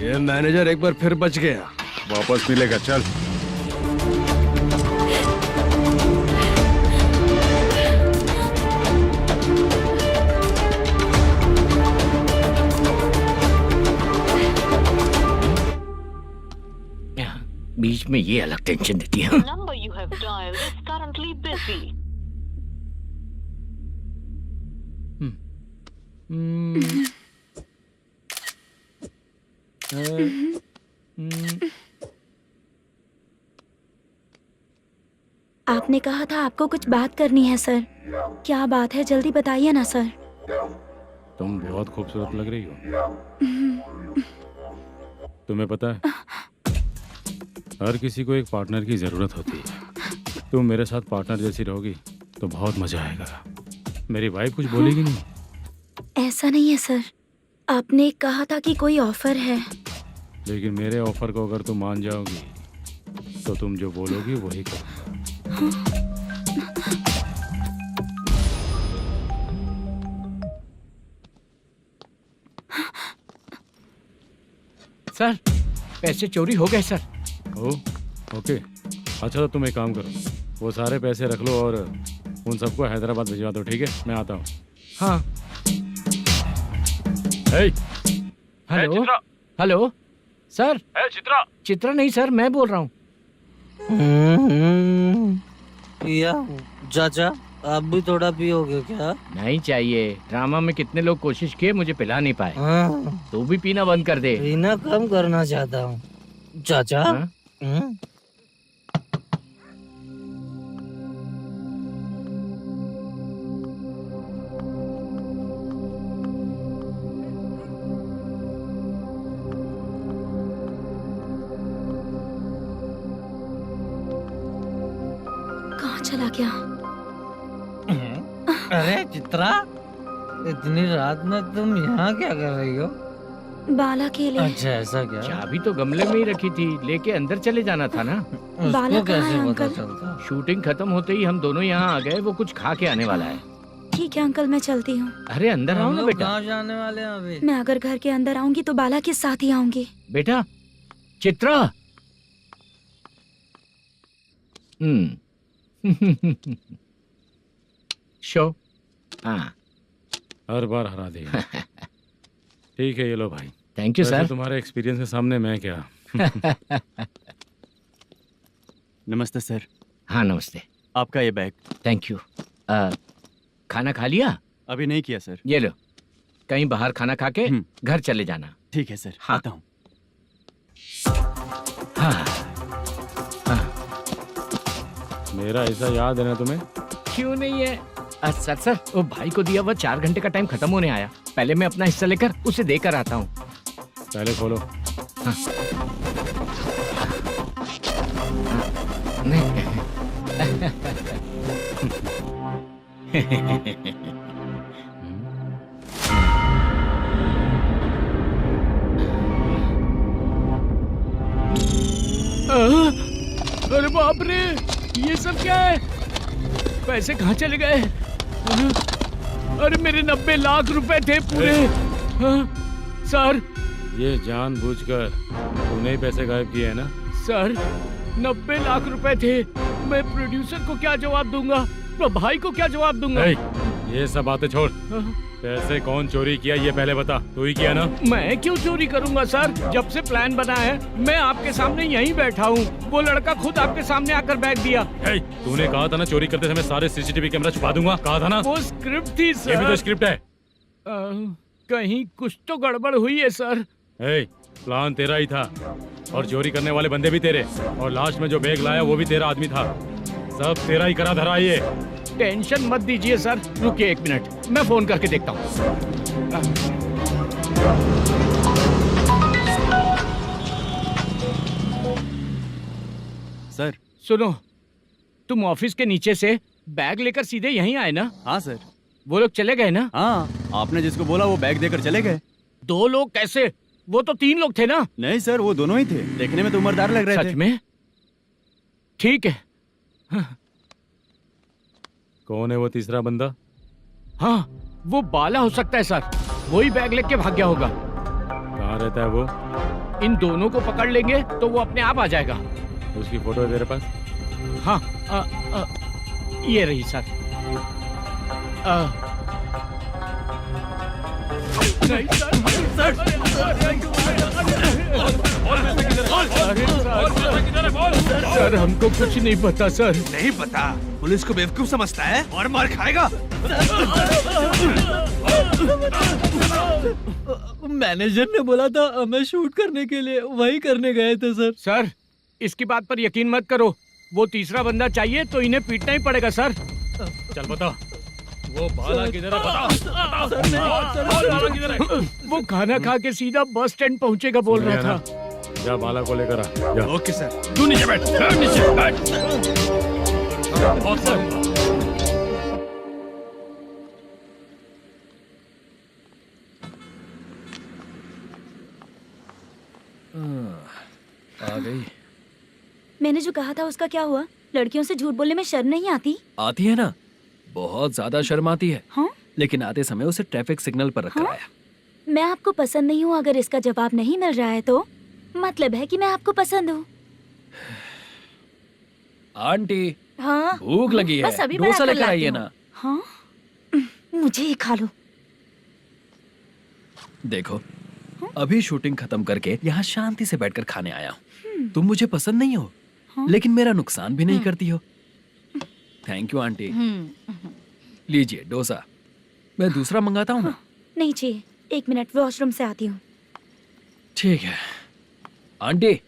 ये मैनेजर एक बार फिर बच गया। वापस मिलेगा, चल। बीच में ये अलग टेंशन देती है। The number you have dialed is currently busy. आपने कहा था आपको कुछ बात करनी है सर। क्या बात है, जल्दी बताइए ना सर। तुम बहुत खूबसूरत लग रही हो। तुम्हें पता है, हर किसी को एक पार्टनर की जरूरत होती है। तुम मेरे साथ पार्टनर जैसी रहोगी तो बहुत मजा आएगा। मेरी वाइफ कुछ बोलेगी नहीं? ऐसा नहीं है सर, आपने कहा था कि कोई ऑफर है। लेकिन मेरे ऑफर को अगर तुम मान जाओगी तो तुम जो बोलोगी वही करो। सर, पैसे चोरी हो गए सर। ओके, अच्छा तो तुम एक काम करो, वो सारे पैसे रख लो और उन सबको हैदराबाद भिजवा दो, ठीक है? मैं आता हूँ। हाँ। Hello hello sir. Chitra. Chitra नहीं सर, मैं बोल रहा हूँ। या चाचा, आप भी थोड़ा पियोगे क्या? नहीं चाहिए। ड्रामा में कितने लोग कोशिश किए, मुझे पिला नहीं पाए। तू भी पीना बंद कर दे। पीना कम करना चाहता हूँ चाचा। कहाँ चला गया? अरे चित्रा, इतनी रात में तुम यहाँ क्या कर रही हो? बाला के लिए। अच्छा ऐसा क्या? चाबी तो गमले में ही रखी थी, लेके अंदर चले जाना था ना। बाला उसको कहाँ कैसे है पता अंकल? चलता? शूटिंग खत्म होते ही हम दोनों यहाँ आ गए। वो कुछ खा के आने वाला है। ठीक है अंकल, मैं चलती हूँ। अरे अंदर आओ हम ना लोग बेटा। कहाँ जाने वाले हैं अभी? मैं अगर घर के अंदर आऊंगी तो बाला के साथ ही आऊंगी। बेटा चित्रा। शो। हाँ, हर बार हरा देगा। ठीक है, ये लो भाई। थैंक यू वैसे सर। तुम्हारे एक्सपीरियंस के सामने मैं क्या। नमस्ते सर। हाँ नमस्ते। आपका ये बैग। Thank you. खाना खा लिया? अभी नहीं किया सर। ये लो, कहीं बाहर खाना खा के घर चले जाना। ठीक है सर। हाँ। आता हूँ। हाँ। मेरा ऐसा याद है ना तुम्हें? क्यों नहीं है? सर वो भाई को दिया हुआ 4 घंटे का टाइम खत्म होने आया। पहले मैं अपना हिस्सा लेकर उसे देकर आता हूँ। पहले खोलो। हाँ। अरे बाप रे, ये सब क्या है? पैसे कहाँ चले गए? अरे मेरे 90 लाख रुपए थे पूरे। सर, ये जानबूझकर तूने ही पैसे गायब किए हैं ना? सर 90 लाख रुपए थे। मैं प्रोड्यूसर को क्या जवाब दूंगा, तो भाई को क्या जवाब दूंगा? ये सब बातें छोड़। पैसे कौन चोरी किया ये पहले बता। तू ही किया ना? मैं क्यों चोरी करूंगा सर? जब से प्लान बना है मैं आपके सामने यहीं बैठा हूँ। वो लड़का खुद आपके सामने आकर बैग दिया। तूने कहा था ना चोरी करते समय सारे सीसीटीवी कैमरा छुपा दूंगा, कहा था ना? वो स्क्रिप्ट थी सर। ये भी तो स्क्रिप्ट है। कहीं कुछ तो गड़बड़ हुई है सर। प्लान तेरा ही था और चोरी करने वाले बंदे भी तेरे, और लास्ट में जो बैग लाया वो भी तेरा आदमी था। सब तेरा ही करा धरा। ये टेंशन मत दीजिए सर। रुकिए 1 मिनट, मैं फोन करके देखता हूँ। सर सुनो, तुम ऑफिस के नीचे से बैग लेकर सीधे यहीं आए ना? हाँ सर। वो लोग चले गए ना? हाँ, आपने जिसको बोला वो बैग देकर चले गए। 2 लोग कैसे? वो तो 3 लोग थे ना? नहीं सर, वो दोनों ही थे। देखने में तो उम्रदार लग रहे थे। सच में? ठीक है। कौन है वो तीसरा बंदा? हाँ, वो बाला हो सकता है सर। वही बैग लेके भाग गया होगा। कहाँ रहता है वो? इन दोनों को पकड़ लेंगे तो वो अपने आप आ जाएगा। उसकी फोटो है तेरे पास? हाँ, ये रही सर। नहीं सर, हमको कुछ नहीं पता सर। नहीं पता? पुलिस को बेवकूफ समझता है और मार खाएगा। मैनेजर ने बोला था हमें शूट करने के लिए, वही करने गए थे सर। सर इसकी बात पर यकीन मत करो, वो तीसरा बंदा चाहिए तो इन्हें पीटना ही पड़ेगा सर। चल बता, वो बाला किधर है? बता। बाला किधर है? वो खाना खा के सीधा बस स्टैंड पहुंचेगा बोल रहा था। जा बाला को लेकर आ। जा। Okay sir. तू नीचे बैठ, नीचे बैठ। बहुत सर। आ गई। मैंने जो कहा था उसका क्या हुआ? लड़कियों से झूठ बोलने में शर्म नहीं आती? आती है ना, बहुत ज्यादा शर्म आती है। हाँ? लेकिन आते समय उसे ट्रैफिक सिग्नल पर रखकर आया। मैं आपको पसंद नहीं हूँ, अगर इसका जवाब नहीं मिल रहा है तो मतलब है कि मैं आपको पसंद हूँ। आंटी, हाँ भूख लगी है, बस अभी डोसा बनाकर लेकर लाती आइए हूँ। ना। हाँ मुझे ही खा लो। देखो, अभी शूटिंग खत्म करके यहाँ शांति से बैठकर खाने आया हूँ। तुम मुझे पसंद नहीं हो, लेकिन मेरा नुकसान भी नहीं करती हो। Thank you aunty. लीजिए डोसा। मैं दूसरा मंगाता हूँ ना? नहीं चाहिए, 1 मिनट वॉशरूम से आती हूँ। ठीक है आंटी,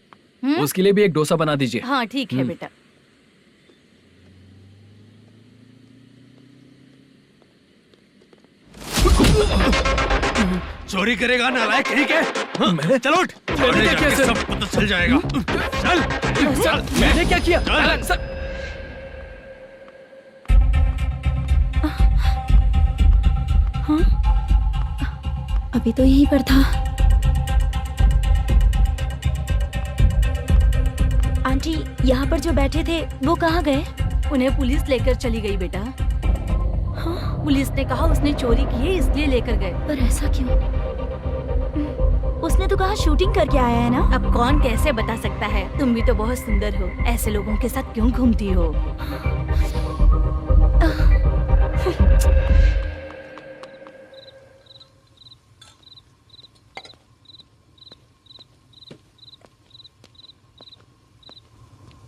उसके लिए भी एक डोसा बना दीजिए। हाँ ठीक है बेटा। चोरी करेगा नालायक कहीं के? मैंने चलो उठ, मैंने क्या किया सर? सब पता चल जाएगा। चल मैंने क्या किया सर? हाँ अभी तो यहीं पर था। आंटी यहाँ पर जो बैठे थे वो कहाँ गए? उन्हें पुलिस लेकर चली गई बेटा। हाँ? पुलिस ने कहा उसने चोरी की है इसलिए लेकर गए। पर ऐसा क्यों? उसने तो कहा शूटिंग करके आया है ना। अब कौन कैसे बता सकता है? तुम भी तो बहुत सुंदर हो, ऐसे लोगों के साथ क्यों घूमती हो?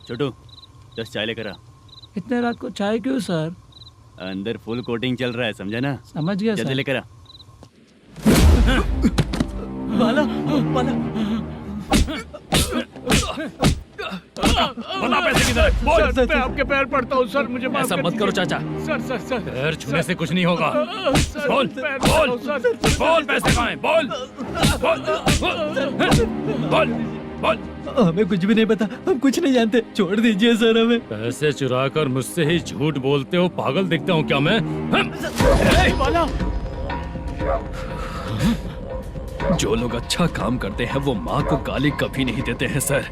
छोटू, 10 चाय लेकर आ। इतने रात को चाय क्यों सर? अंदर फुल कोटिंग चल रहा है, समझा ना? समझ गया जल्दी सर। लेकर आ। बाला, बाला। बता पैसे किधर है? बोल। सर, मैं आपके पैर पड़ता हूँ सर, मुझे माफ ऐसा कर मत करो दीजिए। चाचा। सर सर सर पैर छूने से कुछ नहीं होगा। सर, बोल, पैर बोल, पड़ता हूँ, सर। बोल पैसे कहाँ हैं? बोल, बोल, बोल। हमें कुछ भी नहीं पता, हम कुछ नहीं जानते, छोड़ दीजिए सर हमें। पैसे चुरा कर मुझसे ही झूठ बोलते हो, पागल दिखता हूँ क्या मैं? जो लोग अच्छा काम करते हैं वो माँ को गाली कभी नहीं देते हैं सर।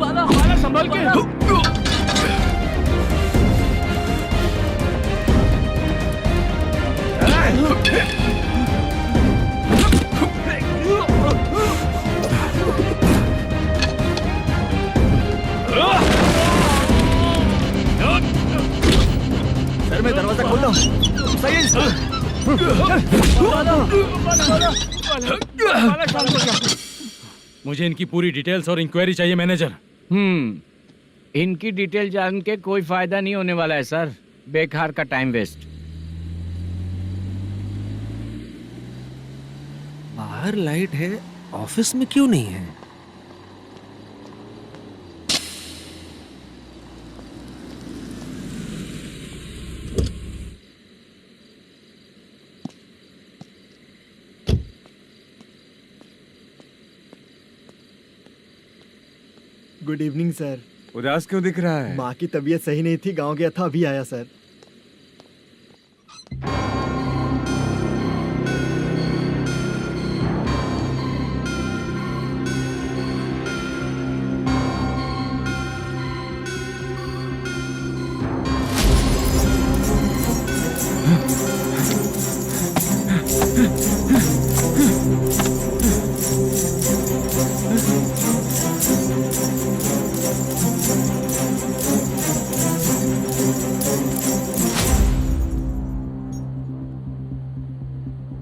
बाला संभल के। सर मैं दरवाजा खोल रहा हूँ। सही मुझे इनकी पूरी डिटेल्स और इंक्वायरी चाहिए मैनेजर। इनकी डिटेल जान के कोई फायदा नहीं होने वाला है सर, बेकार का टाइम वेस्ट। बाहर लाइट है, ऑफिस में क्यों नहीं है? Good evening sir. उदास क्यों दिख रहा है? माँ की तबीयत सही नहीं थी, गांव गया था, अभी आया सर।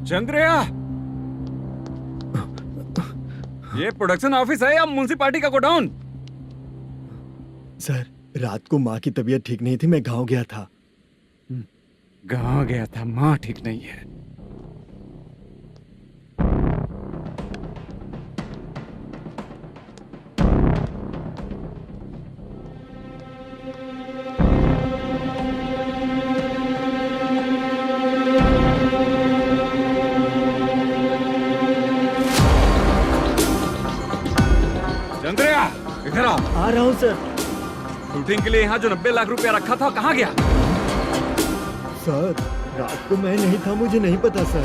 चंद्रया, ये प्रोडक्शन ऑफिस है या म्युनिसिपालिटी का गोडाउन? सर, रात को माँ की तबीयत ठीक नहीं थी, मैं गांव गया था। गांव गया था, माँ ठीक नहीं है। चंद्रया, इधर आ रहा हूँ सर। शूटिंग के लिए यहाँ जो 90 लाख रुपया रखा था, कहाँ गया? सर, रात को मैं नहीं था, मुझे नहीं पता सर।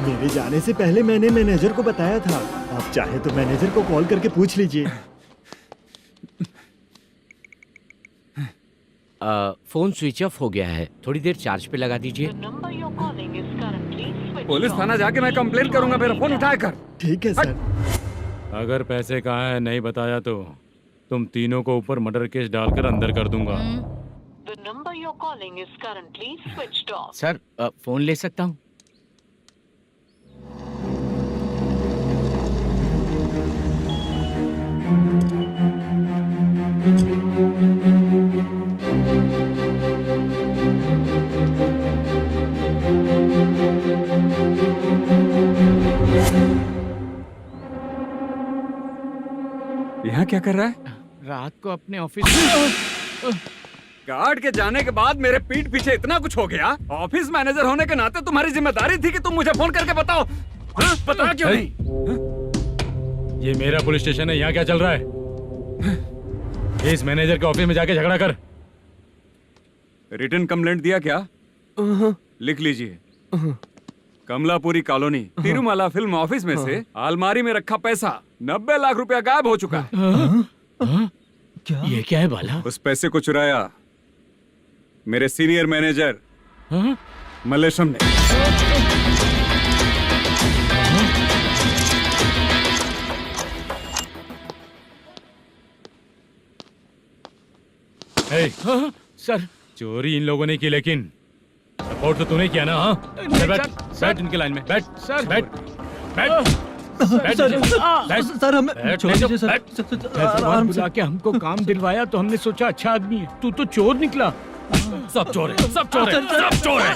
मेरे जाने से पहले मैंने मैनेजर को बताया था। आप चाहे तो मैनेजर को कॉल करके पूछ लीजिए। फोन स्विच ऑफ हो गया है, थोड़ी देर चार्ज पे लगा दीजिए। पुलिस थाना जाके मैं कंप्लेंट करूंगा, मेरा फोन उठाया कर। ठीक है सर। अगर पैसे कहाँ है नहीं बताया तो तुम तीनों को ऊपर मर्डर केस डालकर अंदर कर दूंगा। The number you're calling is currently switched off. Sir, phone ले सकता हूँ? यहाँ क्या कर रहा है? रात को अपने ऑफिस गार्ड के जाने के बाद मेरे पीठ पीछे इतना कुछ हो गया। ऑफिस मैनेजर होने के नाते तुम्हारी जिम्मेदारी थी कि तुम मुझे फोन करके बताओ। हाँ? पता क्यों नहीं? ये मेरा पुलिस स्टेशन है, यहाँ क्या चल रहा है? इस मैनेजर के ऑफिस में जाके झगड़ा कर। रिटन कंप्लेंट दिया क्या? लिख लीजिए। Kamalapuri colony, Tirumala film office में से अलमारी में रखा पैसा 90 लाख रुपया गायब हो चुका है। क्या? ये क्या है बाला? उस पैसे को चुराया मेरे सीनियर मैनेजर मल्लेशम ने। सर, चोरी इन लोगों ने की, लेकिन सपोर्ट तो तूने किया ना? हाँ, बैठ इनके लाइन में, बैठ सर, बैठ सर, हमें छोड़ दीजिए सर। भगवान बुला के हमको काम दिलवाया तो हमने सोचा अच्छा आदमी है, तू तो चोर निकला। सब चोर है, सब चोर है, सब चोर है,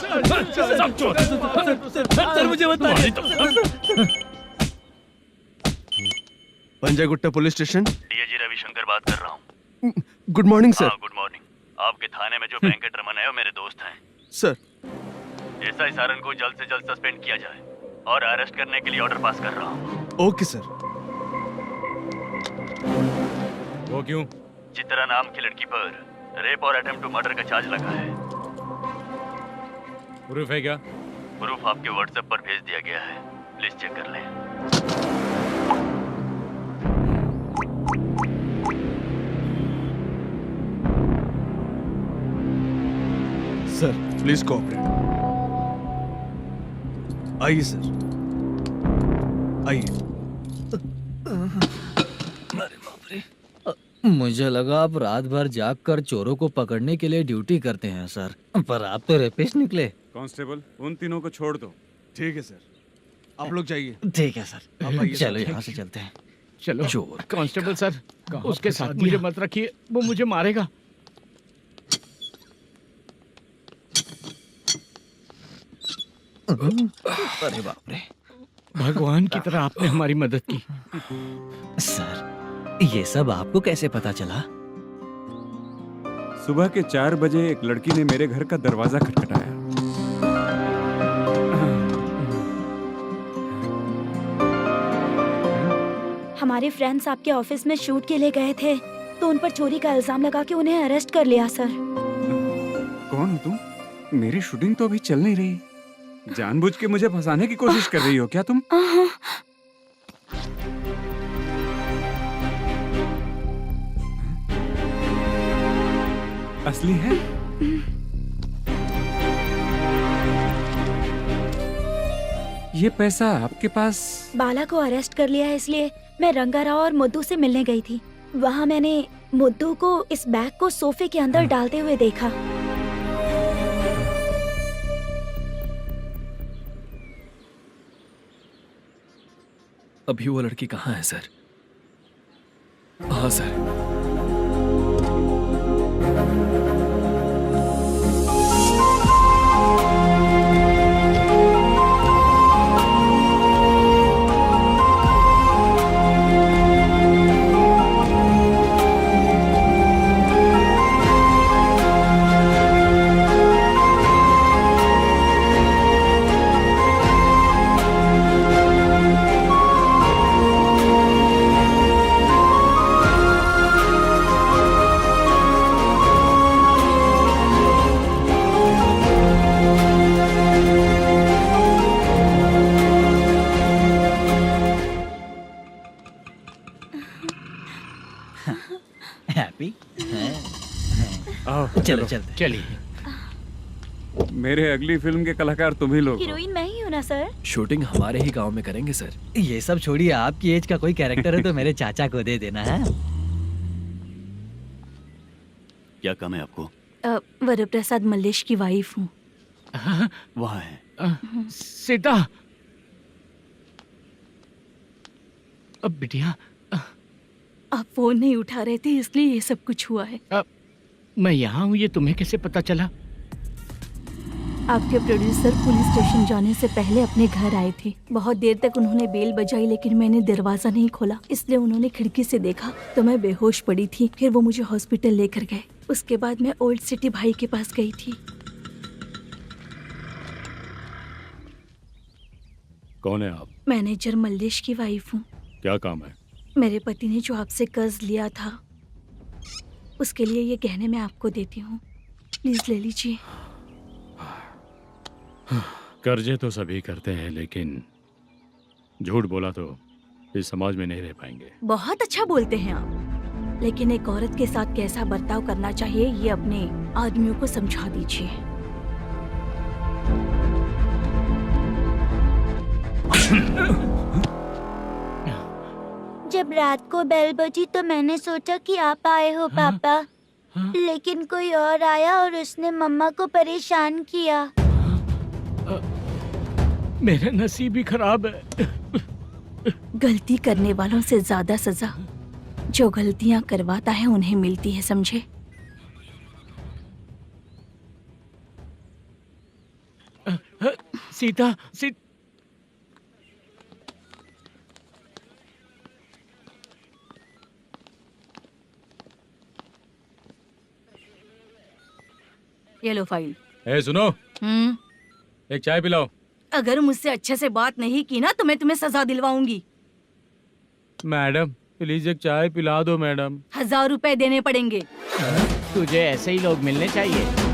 सब चोर। सर मुझे बताइए। Panjagutta police station. DAG Ravishankar बात कर रहा हूँ। Good morning sir. Good morning. आपके थाने में जो वेंकट रमन है वो मेरे दोस्त हैं। सर, एसआई सारन को जल्द से जल्द सस्पेंड किया जाए और अरेस्ट करने के लिए ऑर्डर पास कर रहा हूँ। Okay sir. वो क्यों? चित्रा नाम की लड़की पर रेप और अटेम्प्ट टू मर्डर का चार्ज लगा है। प्रूफ है क्या? प्रूफ आपके व्हाट्सएप पर भेज दिया गया है, प्लीज चेक कर लें। Sir please cooperate. आइए सर, आइए। मुझे लगा आप रात भर जाग कर चोरों को पकड़ने के लिए ड्यूटी करते हैं सर, पर आप तो रेपिस्ट निकले। कांस्टेबल, उन तीनों को छोड़ दो। ठीक है सर, आप लोग जाइए। ठीक है सर, चलो यहाँ से चलते हैं। चलो चोर कांस्टेबल सर, उसके साथ मुझे मत रखिए, वो मुझे मारेगा। अरे बाप रे, भगवान की तरह आपने हमारी मदद की। सर, ये सब आपको कैसे पता चला? सुबह के 4 बजे एक लड़की ने मेरे घर का दरवाजा खटखटाया। हमारे फ्रेंड्स आपके ऑफिस में शूट के लिए गए थे, तो उन पर चोरी का इल्जाम लगा के उन्हें अरेस्ट कर लिया सर। कौन हो तुम? मेरी शूटिंग तो अभी चल नहीं रही। जानबूझ के मुझे फंसाने की कोशिश कर रही हो क्या तुम? असली है? ये पैसा आपके पास? बाला को अरेस्ट कर लिया है, इसलिए मैं रंगाराव और मुद्दू से मिलने गई थी। वहाँ मैंने मुद्दू को इस बैग को सोफे के अंदर डालते हुए देखा। अभी वो लड़की कहाँ है सर? हाँ सर। हैप्पी? चलो चलते। चलिए। मेरे अगली फिल्म के कलाकार तुम ही लोग हो। हीरोइन मैं ही हूँ ना सर। शूटिंग हमारे ही गांव में करेंगे सर। ये सब छोड़िए, आपकी एज का कोई कैरेक्टर है तो मेरे चाचा को दे देना है। क्या काम है आपको? वरप्रसाद मल्लेश की वाइफ हूँ। वहाँ है। सीता। अब बिटिया आप फोन नहीं उठा रहे थे इसलिए ये सब कुछ हुआ है। मैं यहाँ हूँ, ये तुम्हें कैसे पता चला? आपके प्रोड्यूसर पुलिस स्टेशन जाने से पहले अपने घर आए थे। बहुत देर तक उन्होंने बेल बजाई लेकिन मैंने दरवाजा नहीं खोला, इसलिए उन्होंने खिड़की से देखा तो मैं बेहोश पड़ी थी। फिर वो मुझे हॉस्पिटल लेकर गए। उसके बाद मैं ओल्ड सिटी भाई के पास गई थी। कौन है आप? मैनेजर मल्लेश की वाइफ हूँ। क्या काम है? मेरे पति ने जो आपसे कर्ज लिया था उसके लिए ये गहने मैं आपको देती हूँ, प्लीज ले लीजिए। कर्जे तो सभी करते हैं, लेकिन झूठ बोला तो इस समाज में नहीं रह पाएंगे। बहुत अच्छा बोलते हैं आप, लेकिन एक औरत के साथ कैसा बर्ताव करना चाहिए ये अपने आदमियों को समझा दीजिए। जब रात को बेल बजी तो मैंने सोचा कि आप आए हो पापा, लेकिन कोई और आया और उसने मम्मा को परेशान किया। मेरा नसीब ही खराब है। गलती करने वालों से ज्यादा सजा जो गलतियां करवाता है उन्हें मिलती है, समझे? सीता, ये लो फाइल। ए सुनो, एक चाय पिलाओ। अगर मुझसे अच्छे से बात नहीं की ना तो मैं तुम्हें सजा दिलवाऊंगी। मैडम प्लीज एक चाय पिला दो मैडम। 1000 रुपए देने पड़ेंगे। तुझे ऐसे ही लोग मिलने चाहिए।